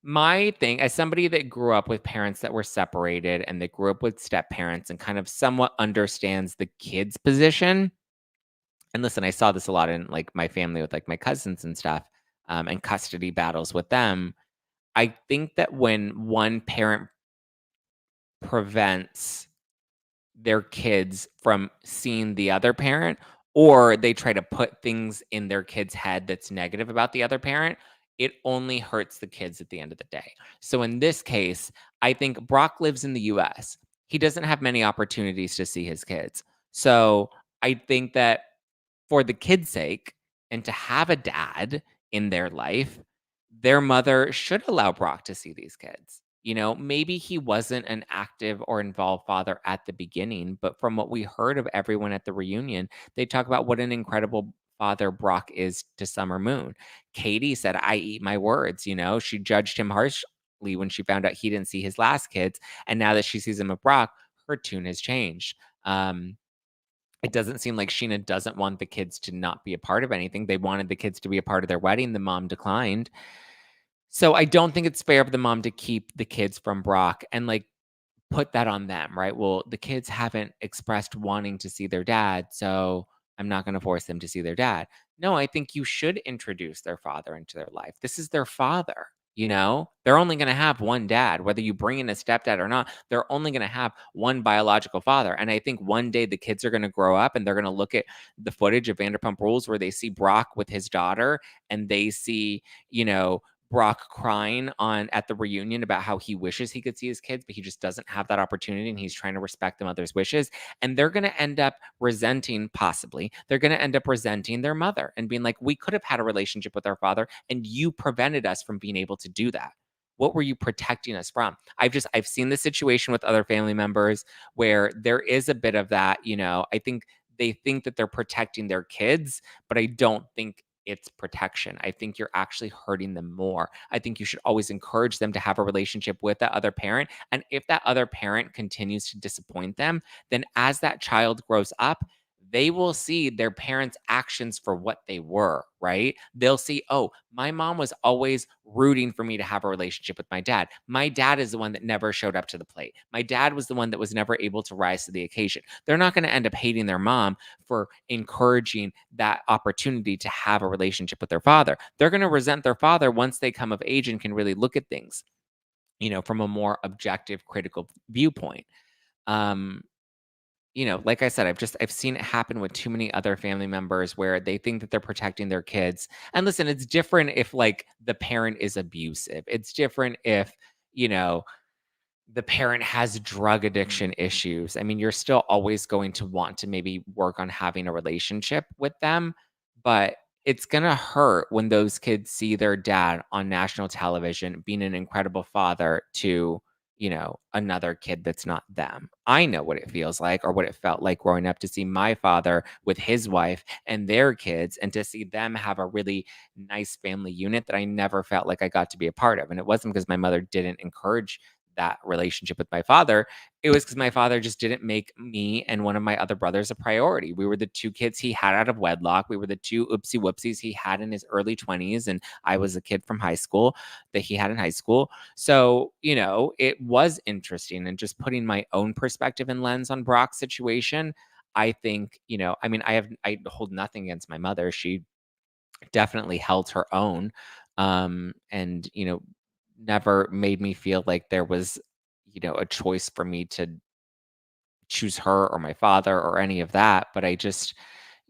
my thing, as somebody that grew up with parents that were separated and that grew up with step parents and kind of somewhat understands the kid's position. And listen, I saw this a lot in like my family with like my cousins and stuff, and custody battles with them. I think that when one parent prevents their kids from seeing the other parent, or they try to put things in their kid's head that's negative about the other parent, it only hurts the kids at the end of the day. So in this case, I think Brock lives in the US. He doesn't have many opportunities to see his kids. So I think that for the kids' sake and to have a dad in their life, their mother should allow Brock to see these kids. Maybe he wasn't an active or involved father at the beginning, but from what we heard of everyone at the reunion, they talk about what an incredible father Brock is to Summer Moon. Katie said, I eat my words. She judged him harshly when she found out he didn't see his last kids. And now that she sees him with Brock, her tune has changed. It doesn't seem like Sheena doesn't want the kids to not be a part of anything. They wanted the kids to be a part of their wedding. The mom declined. So I don't think it's fair of the mom to keep the kids from Brock and like put that on them, right? Well, the kids haven't expressed wanting to see their dad, so I'm not going to force them to see their dad. No, I think you should introduce their father into their life. This is their father. They're only going to have one dad, whether you bring in a stepdad or not. They're only going to have one biological father. And I think one day the kids are going to grow up and they're going to look at the footage of Vanderpump Rules where they see Brock with his daughter and they see, Brock crying at the reunion about how he wishes he could see his kids, but he just doesn't have that opportunity and he's trying to respect the mother's wishes. And they're going to end up they're going to end up resenting their mother and being like, we could have had a relationship with our father and you prevented us from being able to do that. What were you protecting us from? I've seen the situation with other family members where there is a bit of that, I think they think that they're protecting their kids, but I don't think it's protection. I think you're actually hurting them more. I think you should always encourage them to have a relationship with that other parent. And if that other parent continues to disappoint them, then as that child grows up, they will see their parents' actions for what they were, right? They'll see, oh, my mom was always rooting for me to have a relationship with my dad. My dad is the one that never showed up to the plate. My dad was the one that was never able to rise to the occasion. They're not going to end up hating their mom for encouraging that opportunity to have a relationship with their father. They're going to resent their father once they come of age and can really look at things, from a more objective, critical viewpoint. Um, like I said, I've seen it happen with too many other family members where they think that they're protecting their kids. And listen, it's different if like the parent is abusive. It's different if, you know, the parent has drug addiction issues. I mean, you're still always going to want to maybe work on having a relationship with them, but it's going to hurt when those kids see their dad on national television being an incredible father to, another kid that's not them. I know what it feels like or what it felt like growing up to see my father with his wife and their kids and to see them have a really nice family unit that I never felt like I got to be a part of. And it wasn't because my mother didn't encourage that relationship with my father. It was because my father just didn't make me and one of my other brothers a priority. We were the two kids he had out of wedlock. We were the two oopsie whoopsies he had in his early 20s. And I was a kid from high school that he had in high school. So, it was interesting. And just putting my own perspective and lens on Brock's situation, I think, I hold nothing against my mother. She definitely held her own. And, never made me feel like there was, a choice for me to choose her or my father or any of that. But I just,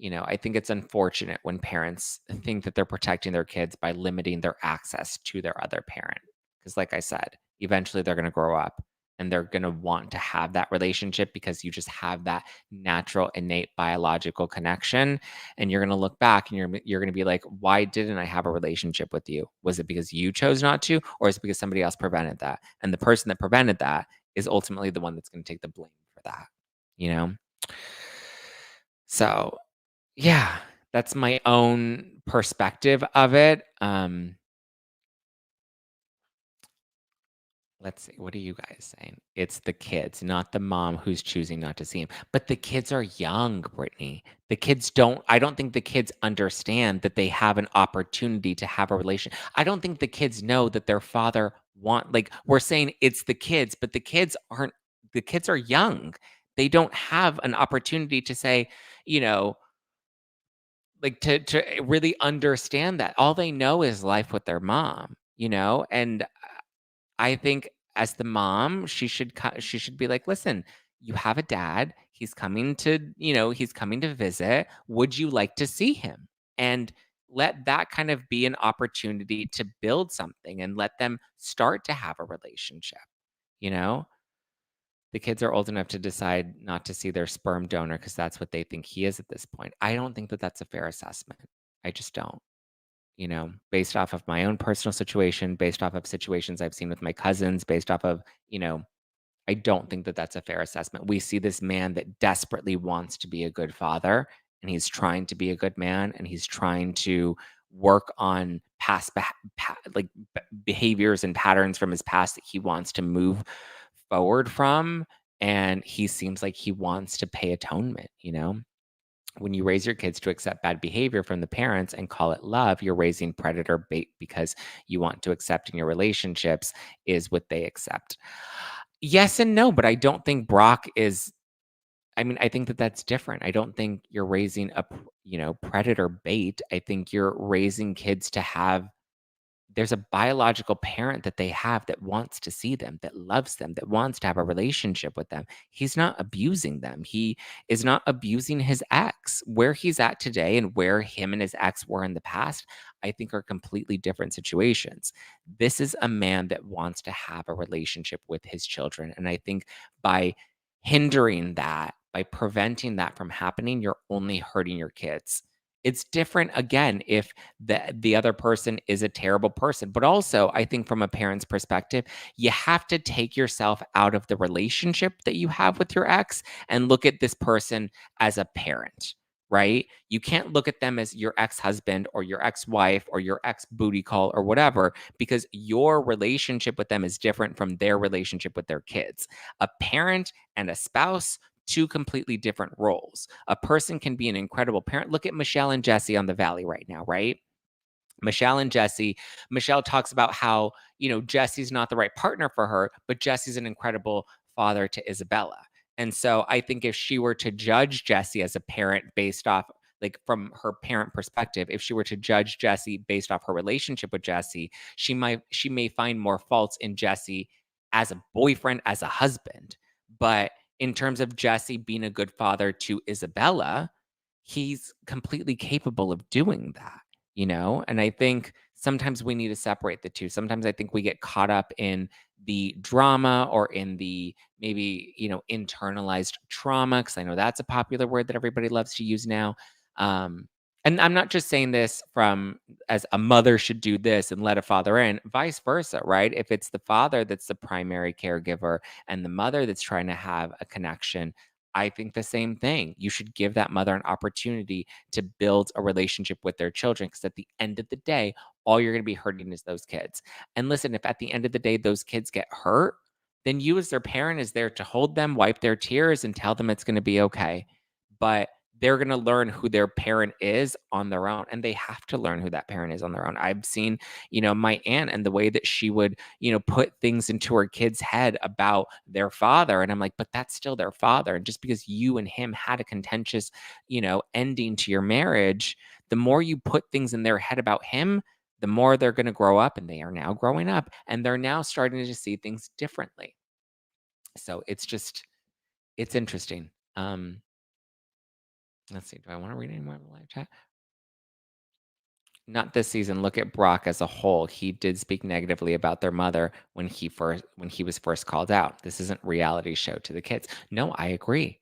I think it's unfortunate when parents think that they're protecting their kids by limiting their access to their other parent. Because, like I said, eventually they're going to grow up and they're going to want to have that relationship because you just have that natural, innate biological connection. And you're going to look back and you're going to be like, why didn't I have a relationship with you? Was it because you chose not to, or is it because somebody else prevented that? And the person that prevented that is ultimately the one that's going to take the blame for that, you know? So, yeah, that's my own perspective of it. Let's see. What are you guys saying? It's the kids, not the mom who's choosing not to see him. But the kids are young, Brittany. I don't think the kids understand that they have an opportunity to have a relation. I don't think the kids know that their father like we're saying it's the kids, but the kids are young. They don't have an opportunity to say, you know, like to really understand that. All they know is life with their mom, and I think as the mom, she should be like, "Listen, you have a dad. He's coming to visit. Would you like to see him?" And let that kind of be an opportunity to build something and let them start to have a relationship, you know? The kids are old enough to decide not to see their sperm donor because that's what they think he is at this point. I don't think that that's a fair assessment. I just don't. Based off of my own personal situation, based off of situations I've seen with my cousins, based off of, I don't think that that's a fair assessment. We see this man that desperately wants to be a good father, and he's trying to be a good man, and he's trying to work on behaviors and patterns from his past that he wants to move forward from. And he seems like he wants to pay atonement. When you raise your kids to accept bad behavior from the parents and call it love, you're raising predator bait because you want to accept in your relationships is what they accept. Yes and no, but I don't think Brock is. I mean, I think that that's different. I don't think you're raising predator bait. I think you're raising kids to have there's a biological parent that they have that wants to see them, that loves them, that wants to have a relationship with them. He's not abusing them. He is not abusing his ex. Where he's at today and where him and his ex were in the past, I think are completely different situations. This is a man that wants to have a relationship with his children. And I think by hindering that, by preventing that from happening, you're only hurting your kids. It's different again if the other person is a terrible person. But also, I think from a parent's perspective, you have to take yourself out of the relationship that you have with your ex and look at this person as a parent, right? You can't look at them as your ex-husband or your ex-wife or your ex booty call or whatever, because your relationship with them is different from their relationship with their kids. A parent and a spouse, two completely different roles. A person can be an incredible parent. Look at Michelle and Jesse on the Valley right now, right? Michelle and Jesse. Michelle talks about how, Jesse's not the right partner for her, but Jesse's an incredible father to Isabella. And so I think if she were to judge Jesse as a parent based off, like from her parent perspective, if she were to judge Jesse based off her relationship with Jesse, she may find more faults in Jesse as a boyfriend, as a husband. But in terms of Jesse being a good father to Isabella, he's completely capable of doing that. And I think sometimes we need to separate the two. Sometimes I think we get caught up in the drama or in the maybe, internalized trauma, because I know that's a popular word that everybody loves to use now. Um, and I'm not just saying this from as a mother should do this and let a father in, vice versa, right? If it's the father that's the primary caregiver and the mother that's trying to have a connection, I think the same thing. You should give that mother an opportunity to build a relationship with their children, because at the end of the day, all you're going to be hurting is those kids. And listen, if at the end of the day those kids get hurt, then you as their parent is there to hold them, wipe their tears, and tell them it's going to be okay. But they're going to learn who their parent is on their own, and they have to learn who that parent is on their own. I've seen, my aunt and the way that she would, put things into her kid's head about their father. And I'm like, but that's still their father. And just because you and him had a contentious, ending to your marriage, the more you put things in their head about him, the more they're going to grow up, and they are now growing up and they're now starting to see things differently. So it's interesting. Let's see. Do I want to read any more of the live chat? Not this season. Look at Brock as a whole. He did speak negatively about their mother when he was first called out. This isn't reality show to the kids. No, I agree.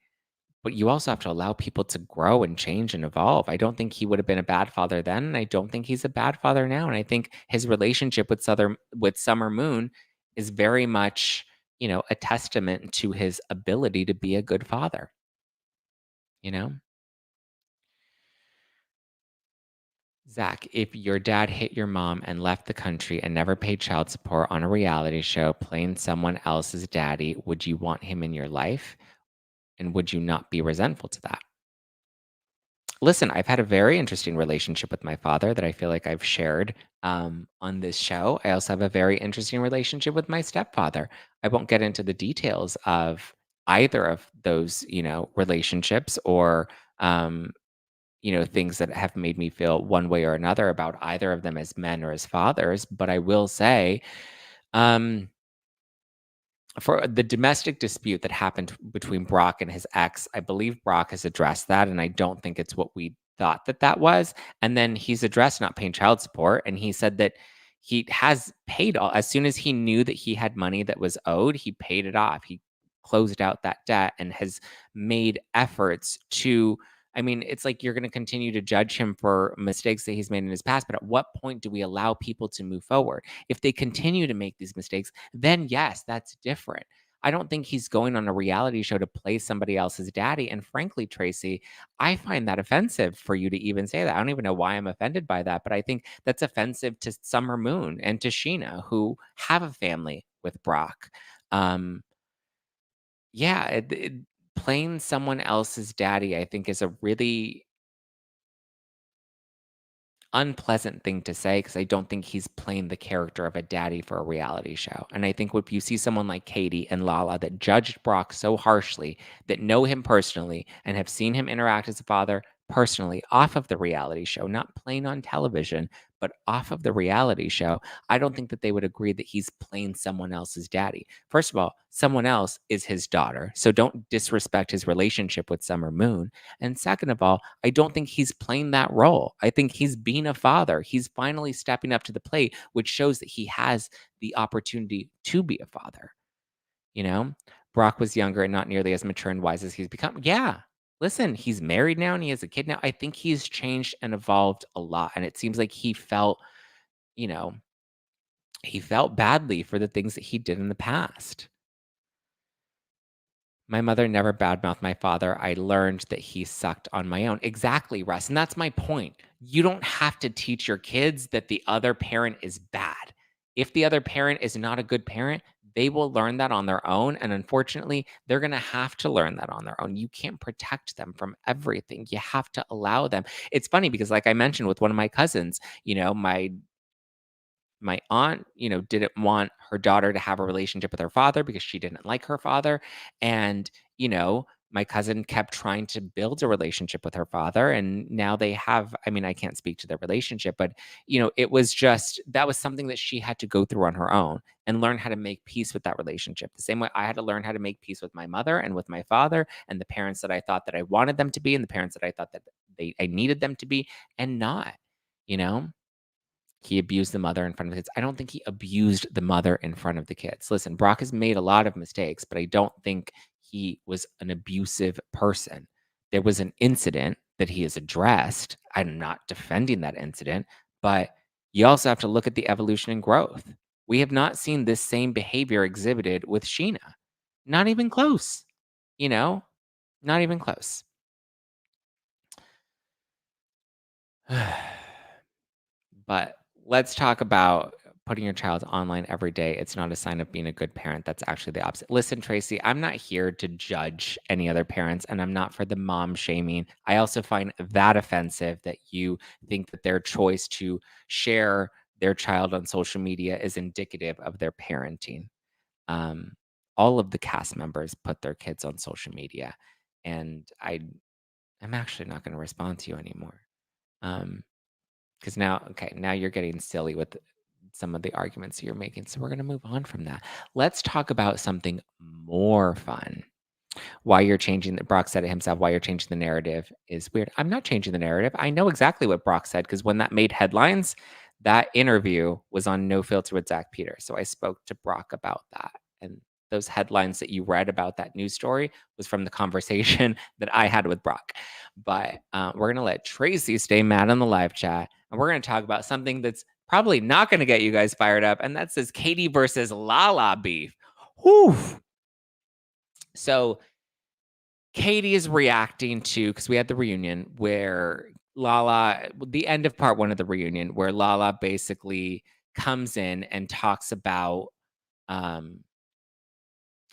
But you also have to allow people to grow and change and evolve. I don't think he would have been a bad father then, and I don't think he's a bad father now. And I think his relationship with Summer Moon is very much, a testament to his ability to be a good father, you know? Zach, if your dad hit your mom and left the country and never paid child support on a reality show playing someone else's daddy, would you want him in your life? And would you not be resentful to that? Listen, I've had a very interesting relationship with my father that I feel like I've shared on this show. I also have a very interesting relationship with my stepfather. I won't get into the details of either of those, relationships or things that have made me feel one way or another about either of them as men or as fathers. But I will say, um, for the domestic dispute that happened between Brock and his ex, I believe Brock has addressed that, and I don't think it's what we thought that was. And then he's addressed not paying child support, and he said that he has paid all as soon as he knew that he had money that was owed, he paid it off. He closed out that debt and has made efforts to. I mean, it's like you're going to continue to judge him for mistakes that he's made in his past, but at what point do we allow people to move forward? If they continue to make these mistakes, then yes, that's different. I don't think he's going on a reality show to play somebody else's daddy. And frankly, Tracy, I find that offensive for you to even say that. I don't even know why I'm offended by that, but I think that's offensive to Summer Moon and to Sheena, who have a family with Brock. Um, yeah, playing someone else's daddy, I think, is a really unpleasant thing to say, because I don't think he's playing the character of a daddy for a reality show. And I think if you see someone like Katie and Lala that judged Brock so harshly, that know him personally and have seen him interact as a father personally off of the reality show, not playing on television, but off of the reality show, I don't think that they would agree that he's playing someone else's daddy. First of all, someone else is his daughter. So don't disrespect his relationship with Summer Moon. And second of all, I don't think he's playing that role. I think he's being a father. He's finally stepping up to the plate, which shows that he has the opportunity to be a father. You know, Brock was younger and not nearly as mature and wise as he's become. Yeah. listen, he's married now and he has a kid now. I think he's changed and evolved a lot. And it seems like you know, he felt badly for the things that he did in the past. My mother never badmouthed my father. I learned that he sucked on my own. Exactly, Russ. And that's my point. You don't have to teach your kids that the other parent is bad. If the other parent is not a good parent, they will learn that on their own. And unfortunately, they're going to have to learn that on their own. You can't protect them from everything. You have to allow them. It's funny because, like I mentioned with one of my cousins, my aunt, didn't want her daughter to have a relationship with her father because she didn't like her father. And, my cousin kept trying to build a relationship with her father. And now they have, I mean, I can't speak to their relationship, but, it was just, that was something that she had to go through on her own and learn how to make peace with that relationship. The same way I had to learn how to make peace with my mother and with my father and the parents that I thought that I wanted them to be and the parents that I thought that I needed them to be and not, you know? He abused the mother in front of the kids. I don't think he abused the mother in front of the kids. Listen, Brock has made a lot of mistakes, but I don't think he was an abusive person. There was an incident that he has addressed. I'm not defending that incident, but you also have to look at the evolution and growth. We have not seen this same behavior exhibited with Sheena. Not even close, you know? Not even close. But let's talk about putting your child online every day. It's not a sign of being a good parent. That's actually the opposite. Listen, Tracy, I'm not here to judge any other parents, and I'm not for the mom shaming. I also find that offensive that you think that their choice to share their child on social media is indicative of their parenting. Um, all of the cast members put their kids on social media, and I'm actually not going to respond to you anymore. Um, because now you're getting silly with some of the arguments you're making. So we're going to move on from that. Let's talk about something more fun. Why you're changing the Brock said it himself, why you're changing the narrative is weird. I'm not changing the narrative. I know exactly what Brock said because when that made headlines, that interview was on No Filter with Zach Peter. So I spoke to Brock about that. And those headlines that you read about that news story was from the conversation that I had with Brock. But we're going to let Tracy stay mad on the live chat. And we're going to talk about something that's probably not going to get you guys fired up. And that's this Katie versus Lala beef. Whew. So Katie is reacting to because we had the reunion where the end of part one of the reunion, where Lala basically comes in and talks about um,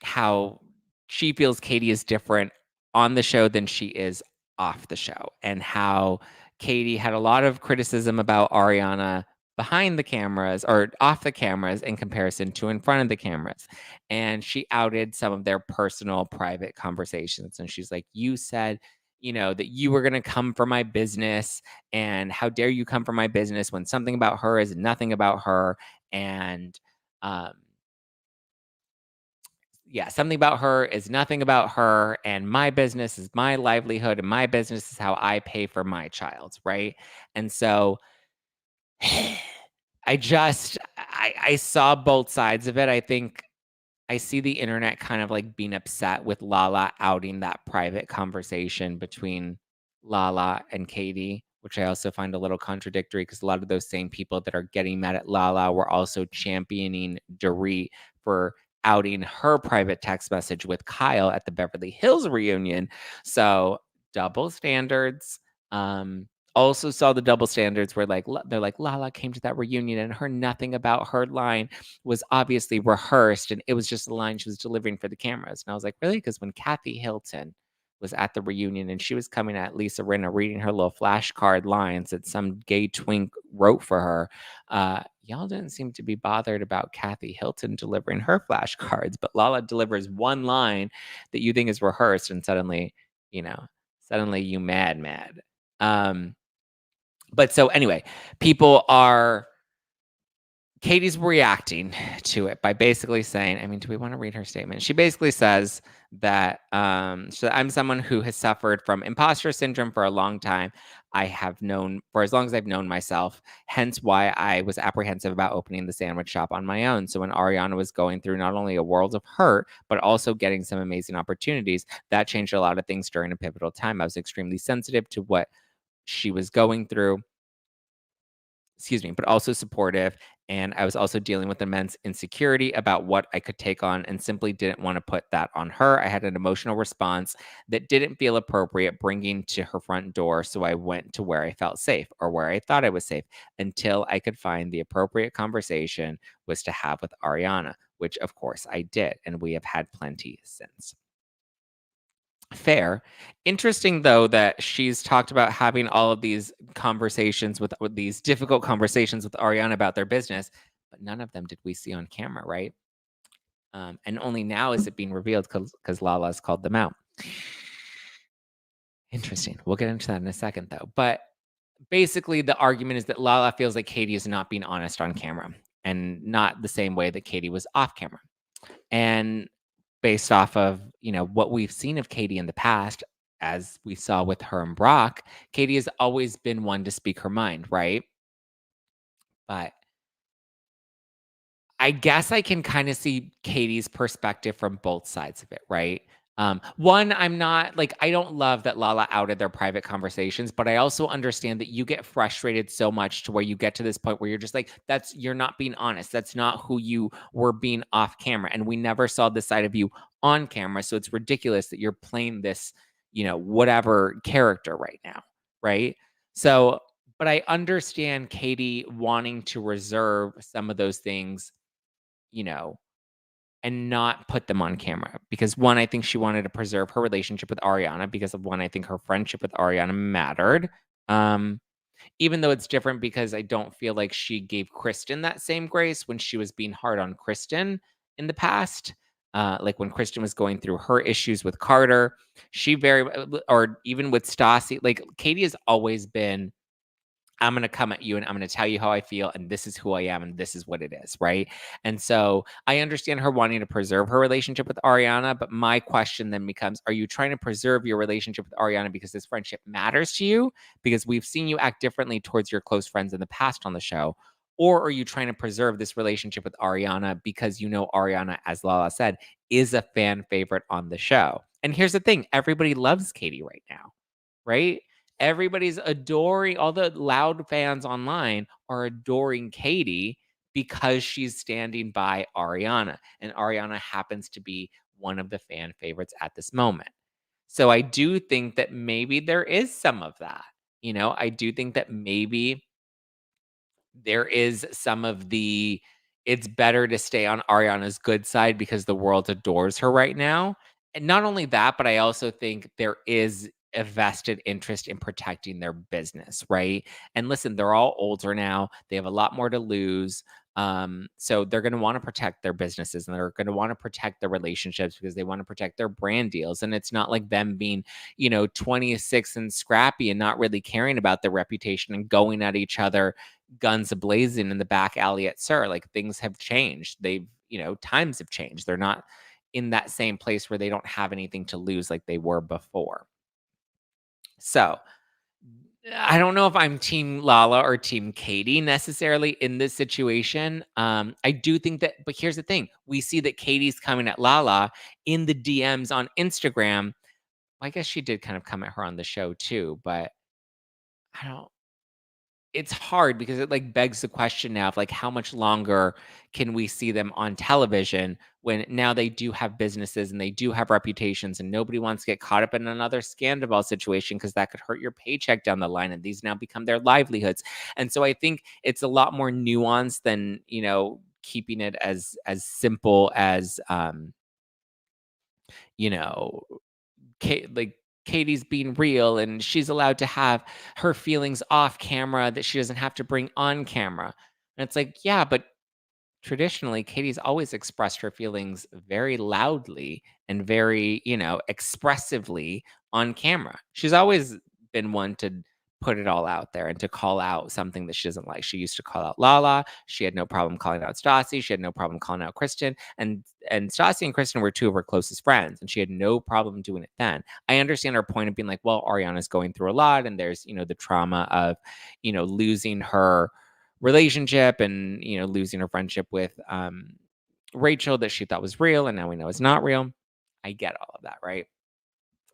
how she feels Katie is different on the show than she is off the show, and how Katie had a lot of criticism about Ariana behind the cameras or off the cameras in comparison to in front of the cameras. And she outed some of their personal private conversations. And she's like, you said, that you were going to come for my business. And how dare you come for my business when something about her is nothing about her. And, yeah, something about her is nothing about her, and my business is my livelihood, and my business is how I pay for my child, right? And so I saw both sides of it. I think I see the internet kind of like being upset with Lala outing that private conversation between Lala and Katie, which I also find a little contradictory because a lot of those same people that are getting mad at Lala were also championing Dorit for outing her private text message with Kyle at the Beverly Hills reunion. So double standards. Also saw the double standards where they're like Lala came to that reunion and her nothing about her line was obviously rehearsed and it was just the line she was delivering for the cameras. And I was like, really? Because when Kathy Hilton was at the reunion and she was coming at Lisa Rinna reading her little flashcard lines that some gay twink wrote for her, y'all didn't seem to be bothered about Kathy Hilton delivering her flashcards. But Lala delivers one line that you think is rehearsed and suddenly you mad. But so anyway, people are Katie's reacting to it by basically saying, I mean, do we want to read her statement? She basically says that I'm someone who has suffered from imposter syndrome for a long time. I have known for as long as I've known myself, hence why I was apprehensive about opening the sandwich shop on my own. So when Ariana was going through not only a world of hurt, but also getting some amazing opportunities, that changed a lot of things during a pivotal time. I was extremely sensitive to what she was going through, excuse me, but also supportive. And I was also dealing with immense insecurity about what I could take on and simply didn't want to put that on her. I had an emotional response that didn't feel appropriate bringing to her front door. So I went to where I felt safe or where I thought I was safe until I could find the appropriate conversation was to have with Ariana, which of course I did. And we have had plenty since. Fair. Interesting, though, that she's talked about having all of these conversations with these difficult conversations with Ariana about their business, but none of them did we see on camera, right? And only now is it being revealed because Lala's called them out. Interesting. We'll get into that in a second, though. But basically, the argument is that Lala feels like Katie is not being honest on camera and not the same way that Katie was off camera. And based off of, what we've seen of Katie in the past, as we saw with her and Brock, Katie has always been one to speak her mind, right? But I guess I can kind of see Katie's perspective from both sides of it, right? One, I'm not like, I don't love that Lala outed their private conversations, but I also understand that you get frustrated so much to where you get to this point where you're just like, you're not being honest. That's not who you were being off camera. And we never saw this side of you on camera. So it's ridiculous that you're playing this, whatever character right now. Right. So, but I understand Katie wanting to reserve some of those things, you know, and not put them on camera because one, I think she wanted to preserve her relationship with Ariana because of one, I think her friendship with Ariana mattered. Um, Even though it's different because I don't feel like she gave Kristen that same grace when she was being hard on Kristen in the past. Like when Kristen was going through her issues with Carter, she or even with Stassi, like Katie has always been, I'm going to come at you and I'm going to tell you how I feel. And this is who I am. And this is what it is. Right. And so I understand her wanting to preserve her relationship with Ariana. But my question then becomes, are you trying to preserve your relationship with Ariana because this friendship matters to you? Because we've seen you act differently towards your close friends in the past on the show. Or are you trying to preserve this relationship with Ariana because Ariana, as Lala said, is a fan favorite on the show? And here's the thing, everybody loves Katie right now, right? Everybody's adoring, all the loud fans online are adoring Katie because she's standing by Ariana, and Ariana happens to be one of the fan favorites at this moment. So I do think that maybe there is some of that. I do think that maybe there is some of the it's better to stay on Ariana's good side because the world adores her right now. And not only that, but I also think there is a vested interest in protecting their business, right? And listen, they're all older now. They have a lot more to lose. So they're going to want to protect their businesses and they're going to want to protect their relationships because they want to protect their brand deals. And it's not like them being, 26 and scrappy and not really caring about their reputation and going at each other guns ablazing in the back alley at Sir. Like things have changed. Times have changed. They're not in that same place where they don't have anything to lose like they were before. So I don't know if I'm team Lala or team Katie necessarily in this situation. I do think that, but here's the thing. We see that Katie's coming at Lala in the DMs on Instagram. I guess she did kind of come at her on the show too, but I don't it's hard because it like begs the question now of like how much longer can we see them on television when now they do have businesses and they do have reputations and nobody wants to get caught up in another scandal situation because that could hurt your paycheck down the line and these now become their livelihoods. And so I think it's a lot more nuanced than, keeping it as simple as you know like Katie's being real and she's allowed to have her feelings off camera that she doesn't have to bring on camera. And it's like, yeah, but traditionally Katie's always expressed her feelings very loudly and very, expressively on camera. She's always been one to put it all out there and to call out something that she doesn't like. She used to call out Lala. She had no problem calling out Stassi. She had no problem calling out Kristen. And Stassi and Kristen were two of her closest friends, and she had no problem doing it then. I understand her point of being like, well, Ariana's going through a lot, and there's, the trauma of, losing her relationship and, losing her friendship with Rachel that she thought was real, and now we know it's not real. I get all of that, right?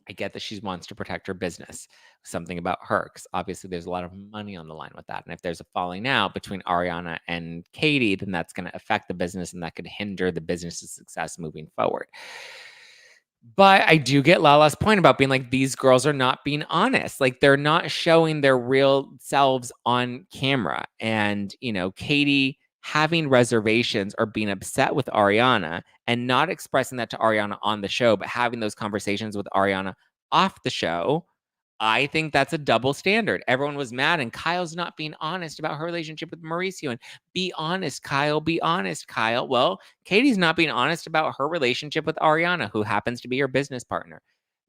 I get that she wants to protect her business, something about her, because obviously there's a lot of money on the line with that. And if there's a falling out between Ariana and Katie, then that's going to affect the business and that could hinder the business's success moving forward. But I do get Lala's point about being like, these girls are not being honest. Like, they're not showing their real selves on camera. And, Katie having reservations or being upset with Ariana and not expressing that to Ariana on the show, but having those conversations with Ariana off the show, I think that's a double standard. Everyone was mad, and Kyle's not being honest about her relationship with Mauricio. And be honest, Kyle. Be honest, Kyle. Well, Katie's not being honest about her relationship with Ariana, who happens to be her business partner.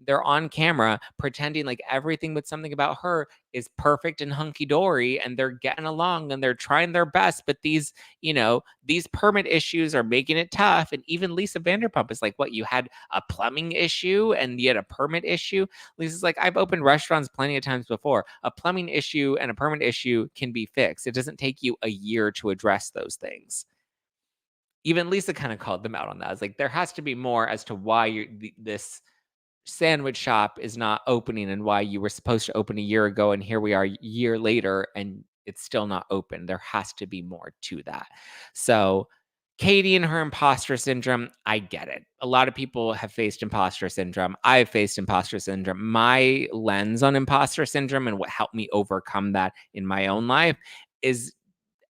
They're on camera pretending like everything with something about her is perfect and hunky dory, and they're getting along and they're trying their best. But these permit issues are making it tough. And even Lisa Vanderpump is like, what, you had a plumbing issue and you had a permit issue? Lisa's like, I've opened restaurants plenty of times before. A plumbing issue and a permit issue can be fixed. It doesn't take you a year to address those things. Even Lisa kind of called them out on that. It's like, there has to be more as to why this sandwich shop is not opening and why you were supposed to open a year ago, and here we are a year later and it's still not open. There has to be more to that. So Katie and her imposter syndrome, I get it. A lot of people have faced imposter syndrome. I've faced imposter syndrome. My lens on imposter syndrome and what helped me overcome that in my own life is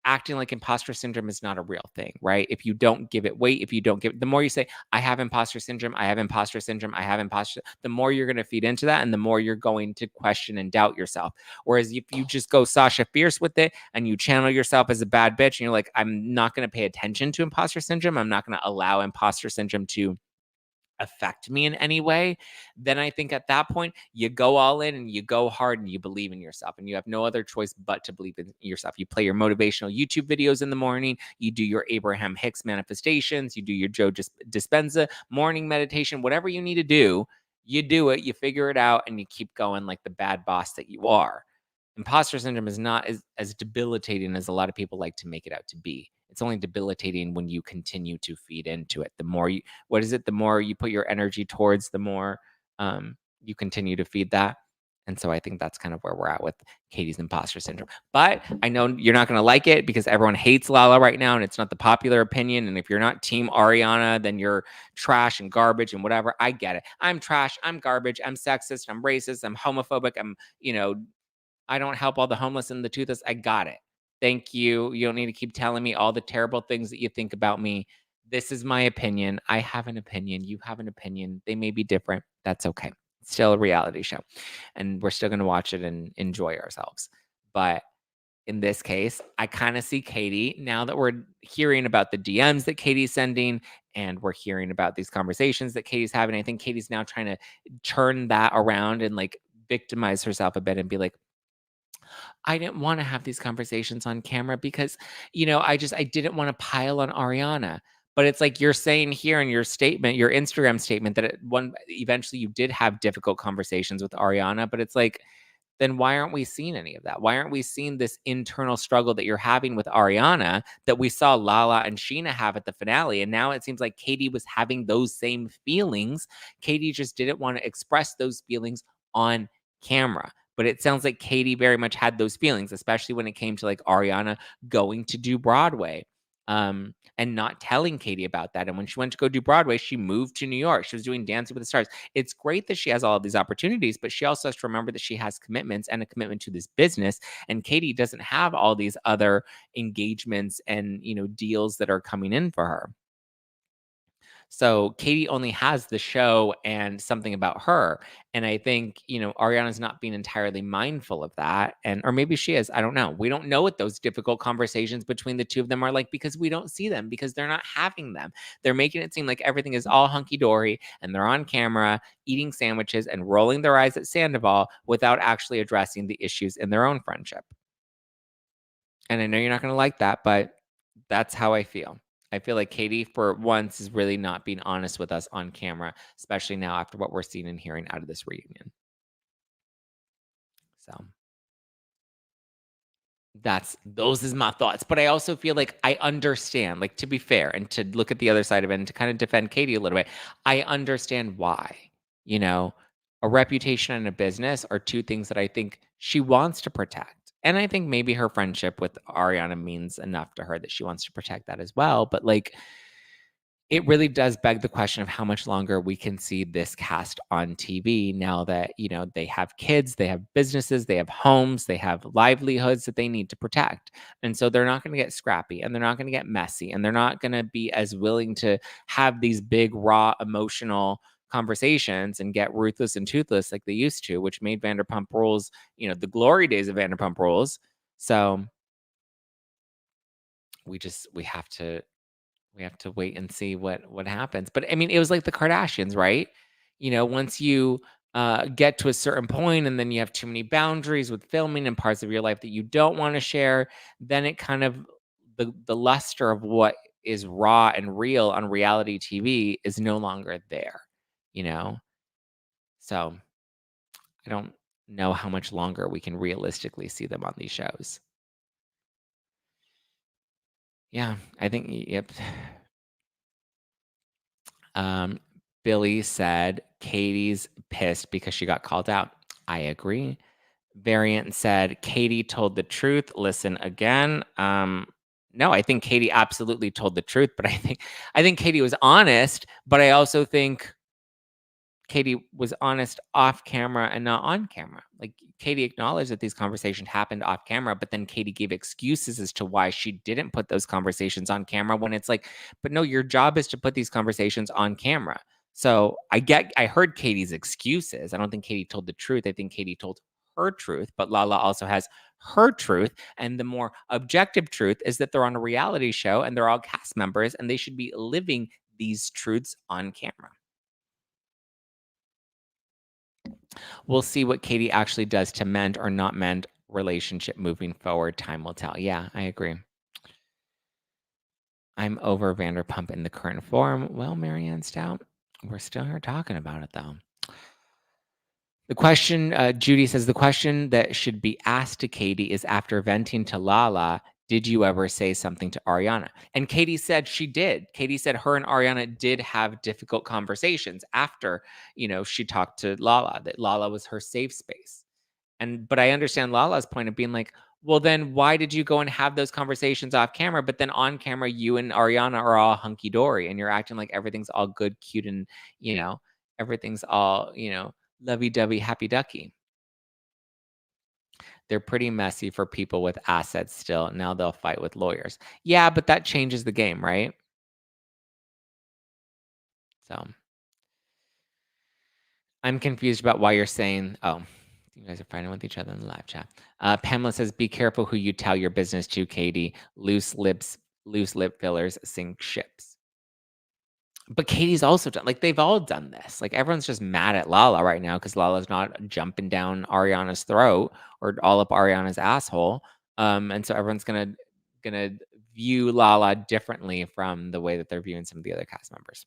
acting like imposter syndrome is not a real thing, right? If you don't give it weight, if you don't give, the more you say, I have imposter syndrome, I have imposter syndrome, I have imposter, the more you're going to feed into that and the more you're going to question and doubt yourself. Whereas if you just go Sasha Fierce with it and you channel yourself as a bad bitch and you're like, I'm not going to pay attention to imposter syndrome, I'm not going to allow imposter syndrome to affect me in any way, then I think at that point you go all in and you go hard and you believe in yourself and you have no other choice but to believe in yourself. You play your motivational YouTube videos in the morning, you do your Abraham Hicks manifestations, you do your Joe Dispenza morning meditation, whatever you need to do, you do it, you figure it out, and you keep going like the bad boss that you are. Imposter syndrome is not as debilitating as a lot of people like to make it out to be. It's only debilitating when you continue to feed into it. The more you, what is it? The more you put your energy towards, the more you continue to feed that. And so I think that's kind of where we're at with Katie's imposter syndrome. But I know you're not going to like it because everyone hates Lala right now and it's not the popular opinion. And if you're not team Ariana, then you're trash and garbage and whatever. I get it. I'm trash. I'm garbage. I'm sexist. I'm racist. I'm homophobic. I don't help all the homeless and the toothless. I got it. Thank you. You don't need to keep telling me all the terrible things that you think about me. This is my opinion. I have an opinion. You have an opinion. They may be different. That's okay. It's still a reality show. And we're still going to watch it and enjoy ourselves. But in this case, I kind of see Katie, now that we're hearing about the DMs that Katie's sending and we're hearing about these conversations that Katie's having. I think Katie's now trying to turn that around and like victimize herself a bit and be like, I didn't want to have these conversations on camera because, I didn't want to pile on Ariana. But it's like you're saying here in your statement, your Instagram statement, that eventually you did have difficult conversations with Ariana. But it's like, then why aren't we seeing any of that? Why aren't we seeing this internal struggle that you're having with Ariana that we saw Lala and Sheena have at the finale? And now it seems like Katie was having those same feelings. Katie just didn't want to express those feelings on camera. But it sounds like Katie very much had those feelings, especially when it came to like Ariana going to do Broadway. And not telling Katie about that. And when she went to go do Broadway, she moved to New York. She was doing Dancing with the Stars. It's great that she has all of these opportunities, but she also has to remember that she has commitments and a commitment to this business. And Katie doesn't have all these other engagements and, deals that are coming in for her. So Katie only has the show and something about her. And I think, Ariana's not being entirely mindful of that. Or maybe she is. I don't know. We don't know what those difficult conversations between the two of them are like because we don't see them, because they're not having them. They're making it seem like everything is all hunky dory and they're on camera eating sandwiches and rolling their eyes at Sandoval without actually addressing the issues in their own friendship. And I know you're not going to like that, but that's how I feel. I feel like Katie, for once, is really not being honest with us on camera, especially now after what we're seeing and hearing out of this reunion. So those is my thoughts. But I also feel like I understand, like, to be fair and to look at the other side of it and to kind of defend Katie a little bit, I understand why. You know, a reputation and a business are two things that I think she wants to protect. And I think maybe her friendship with Ariana means enough to her that she wants to protect that as well. But like, it really does beg the question of how much longer we can see this cast on TV now that, they have kids, they have businesses, they have homes, they have livelihoods that they need to protect. And so they're not going to get scrappy and they're not going to get messy and they're not going to be as willing to have these big, raw, emotional conversations and get ruthless and toothless like they used to, which made Vanderpump Rules, the glory days of Vanderpump Rules. So we have to wait and see what happens. But I mean, it was like the Kardashians, right? Once you get to a certain point and then you have too many boundaries with filming and parts of your life that you don't want to share, then it kind of the luster of what is raw and real on reality TV is no longer there, you know? So I don't know how much longer we can realistically see them on these shows. Yeah, I think, yep. Um, Billy said Katie's pissed because she got called out. I agree. Variant said Katie told the truth. Listen again. No, I think Katie absolutely told the truth, but I think Katie was honest, but I also think Katie was honest off camera and not on camera. Like Katie acknowledged that these conversations happened off camera, but then Katie gave excuses as to why she didn't put those conversations on camera when it's like, but no, your job is to put these conversations on camera. So I heard Katie's excuses. I don't think Katie told the truth. I think Katie told her truth, but Lala also has her truth. And the more objective truth is that they're on a reality show and they're all cast members and they should be living these truths on camera. We'll see what Katie actually does to mend or not mend relationship moving forward. Time will tell. Yeah, I agree. I'm over Vanderpump in the current form. Well, Marianne Stout, we're still here talking about it though. The question, Judy says, the question that should be asked to Katie is after venting to Lala, did you ever say something to Ariana? And Katie said she did. Katie said her and Ariana did have difficult conversations after, she talked to Lala, that Lala was her safe space. But I understand Lala's point of being like, well, then why did you go and have those conversations off camera? But then on camera, you and Ariana are all hunky dory and you're acting like everything's all good, cute, and, everything's all, lovey dovey, happy ducky. They're pretty messy for people with assets still. Now they'll fight with lawyers. Yeah, but that changes the game, right? So I'm confused about why you're saying, oh, you guys are fighting with each other in the live chat. Pamela says, be careful who you tell your business to, Katie. Loose lip fillers sink ships. But Katie's also done, like, they've all done this. Like, everyone's just mad at Lala right now because Lala's not jumping down Ariana's throat or all up Ariana's asshole. And so everyone's gonna view Lala differently from the way that they're viewing some of the other cast members.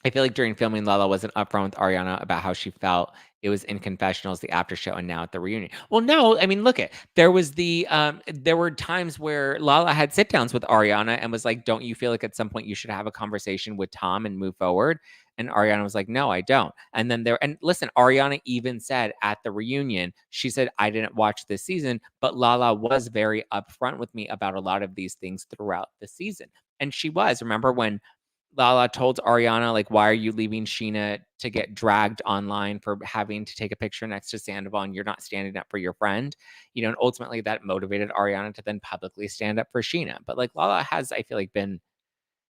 I feel like during filming, Lala wasn't upfront with Ariana about how she felt. It was in confessionals, the after show, and now at the reunion. Well, no, I mean, look at there was there were times where Lala had sit downs with Ariana and was like, "Don't you feel like at some point you should have a conversation with Tom and move forward?" And Ariana was like, "No, I don't." And then and listen, Ariana even said at the reunion, she said, "I didn't watch this season, but Lala was very upfront with me about a lot of these things throughout the season." And she was. Remember when Lala told Ariana, like, why are you leaving Sheena to get dragged online for having to take a picture next to Sandoval and you're not standing up for your friend? And ultimately that motivated Ariana to then publicly stand up for Sheena. But like Lala has, I feel like, been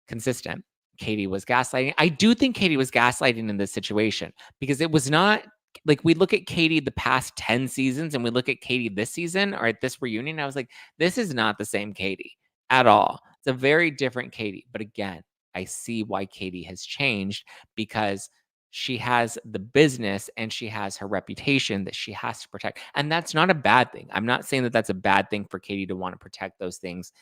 consistent. Katie was gaslighting. I do think Katie was gaslighting in this situation because it was not like we look at Katie the past 10 seasons and we look at Katie this season or at this reunion. I was like, this is not the same Katie at all. It's a very different Katie. But again, I see why Katie has changed because she has the business and she has her reputation that she has to protect. And that's not a bad thing. I'm not saying that that's a bad thing for Katie to want to protect those things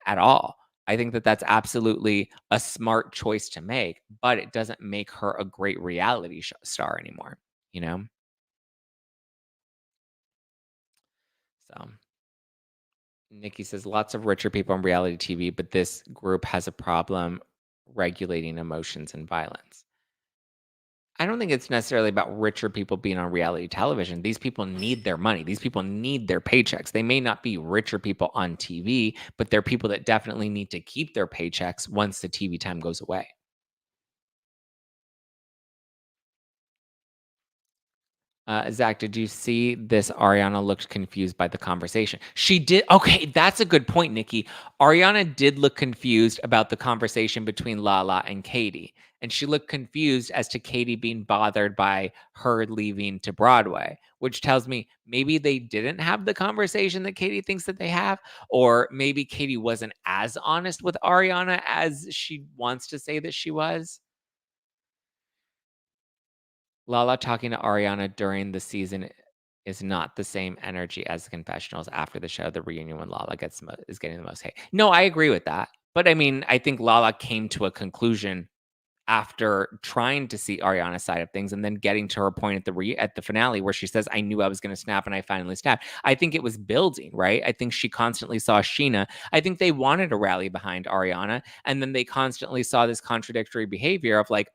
at all. I think that that's absolutely a smart choice to make, but it doesn't make her a great reality star anymore, you know? So Nikki says lots of richer people on reality TV, but this group has a problem regulating emotions and violence. I don't think it's necessarily about richer people being on reality television. These people need their money. These people need their paychecks. They may not be richer people on TV, but they're people that definitely need to keep their paychecks once the TV time goes away. Zach, did you see this? Ariana looked confused by the conversation. She did. Okay, that's a good point, Nikki. Ariana did look confused about the conversation between Lala and Katie. And she looked confused as to Katie being bothered by her leaving to Broadway, which tells me maybe they didn't have the conversation that Katie thinks that they have, or maybe Katie wasn't as honest with Ariana as she wants to say that she was. Lala talking to Ariana during the season is not the same energy as the confessionals after the show. The reunion when Lala is getting the most hate. No, I agree with that. But I mean, I think Lala came to a conclusion after trying to see Ariana's side of things and then getting to her point at the finale where she says, "I knew I was going to snap and I finally snapped." I think it was building, right? I think she constantly saw Sheena. I think they wanted to rally behind Ariana, and then they constantly saw this contradictory behavior of like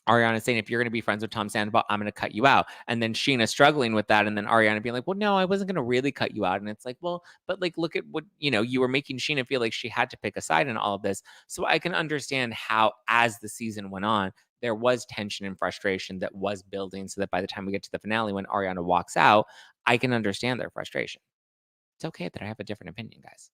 Ariana saying, if you're going to be friends with Tom Sandoval, I'm going to cut you out. And then Sheena struggling with that. And then Ariana being like, well, no, I wasn't going to really cut you out. And it's like, well, but like, look at what, you were making Sheena feel like she had to pick a side in all of this. So I can understand how, as the season went on, there was tension and frustration that was building so that by the time we get to the finale, when Ariana walks out, I can understand their frustration. It's okay that I have a different opinion, guys.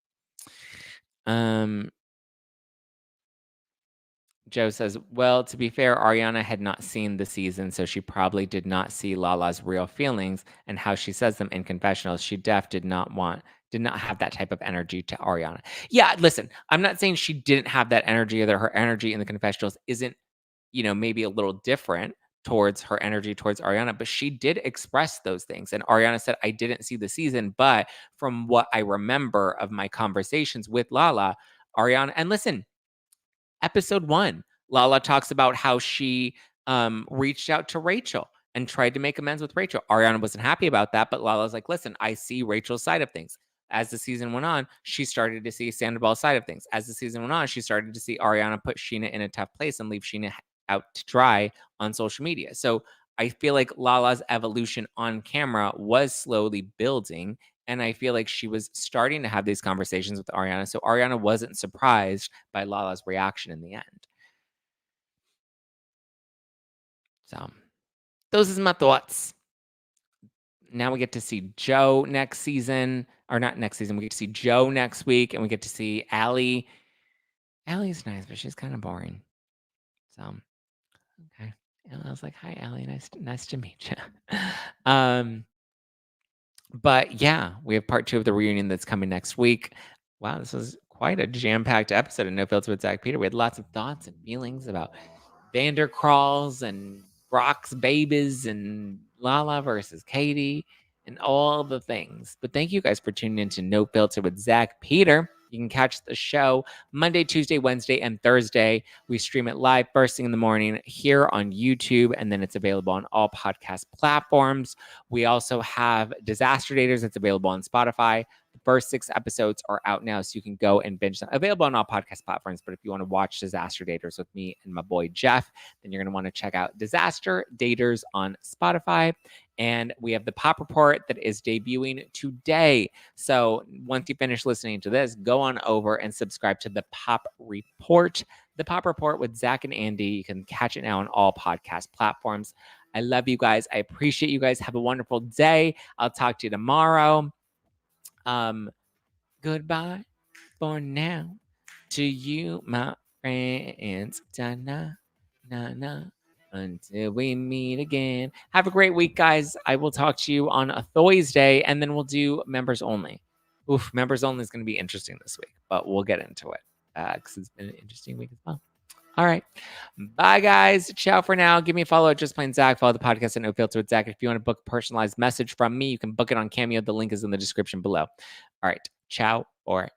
Joe says, well, to be fair, Ariana had not seen the season, so she probably did not see Lala's real feelings and how she says them in confessionals. She did not have that type of energy to Ariana. Yeah, listen, I'm not saying she didn't have that energy or that her energy in the confessionals isn't, maybe a little different towards her energy towards Ariana, but she did express those things. And Ariana said, I didn't see the season, but from what I remember of my conversations with Lala, Ariana, and listen, episode 1, Lala talks about how she reached out to Rachel and tried to make amends with Rachel. Ariana wasn't happy about that, but Lala's like, listen, I see Rachel's side of things. As the season went on, she started to see Sandoval's side of things. As the season went on, she started to see Ariana put Sheena in a tough place and leave Sheena out to dry on social media. So I feel like Lala's evolution on camera was slowly building. And I feel like she was starting to have these conversations with Ariana. So Ariana wasn't surprised by Lala's reaction in the end. So those is my thoughts. Now we get to see Joe next season, or not next season. We get to see Joe next week, and we get to see Allie. Allie's nice, but she's kind of boring. So, okay. And I was like, "Hi, Allie. Nice to meet you." But yeah, we have part 2 of the reunion that's coming next week. Wow, this was quite a jam-packed episode of No Filter with Zack Peter. We had lots of thoughts and feelings about Vandercrawls and Brock's babies and Lala versus Katie and all the things. But thank you guys for tuning in to No Filter with Zack Peter. You can catch the show Monday, Tuesday, Wednesday, and Thursday. We stream it live first thing in the morning here on YouTube, and then it's available on all podcast platforms. We also have Disaster Daters that's available on Spotify. The first 6 episodes are out now, so you can go and binge them. Available on all podcast platforms, but if you want to watch Disaster Daters with me and my boy Jeff, then you're going to want to check out Disaster Daters on Spotify. And we have the Pop Report that is debuting today. So once you finish listening to this, go on over and subscribe to the Pop Report. The Pop Report with Zach and Andy. You can catch it now on all podcast platforms. I love you guys. I appreciate you guys. Have a wonderful day. I'll talk to you tomorrow. Goodbye for now to you, my friends. Da-na, na-na. Until we meet again. Have a great week, guys. I will talk to you on a Thursday, and then we'll do members only. Oof, members only is going to be interesting this week, but we'll get into it because it's been an interesting week as well. All right. Bye, guys. Ciao for now. Give me a follow at Just Plain Zack. Follow the podcast at No Filter with Zack. If you want to book a personalized message from me, you can book it on Cameo. The link is in the description below. All right. Ciao for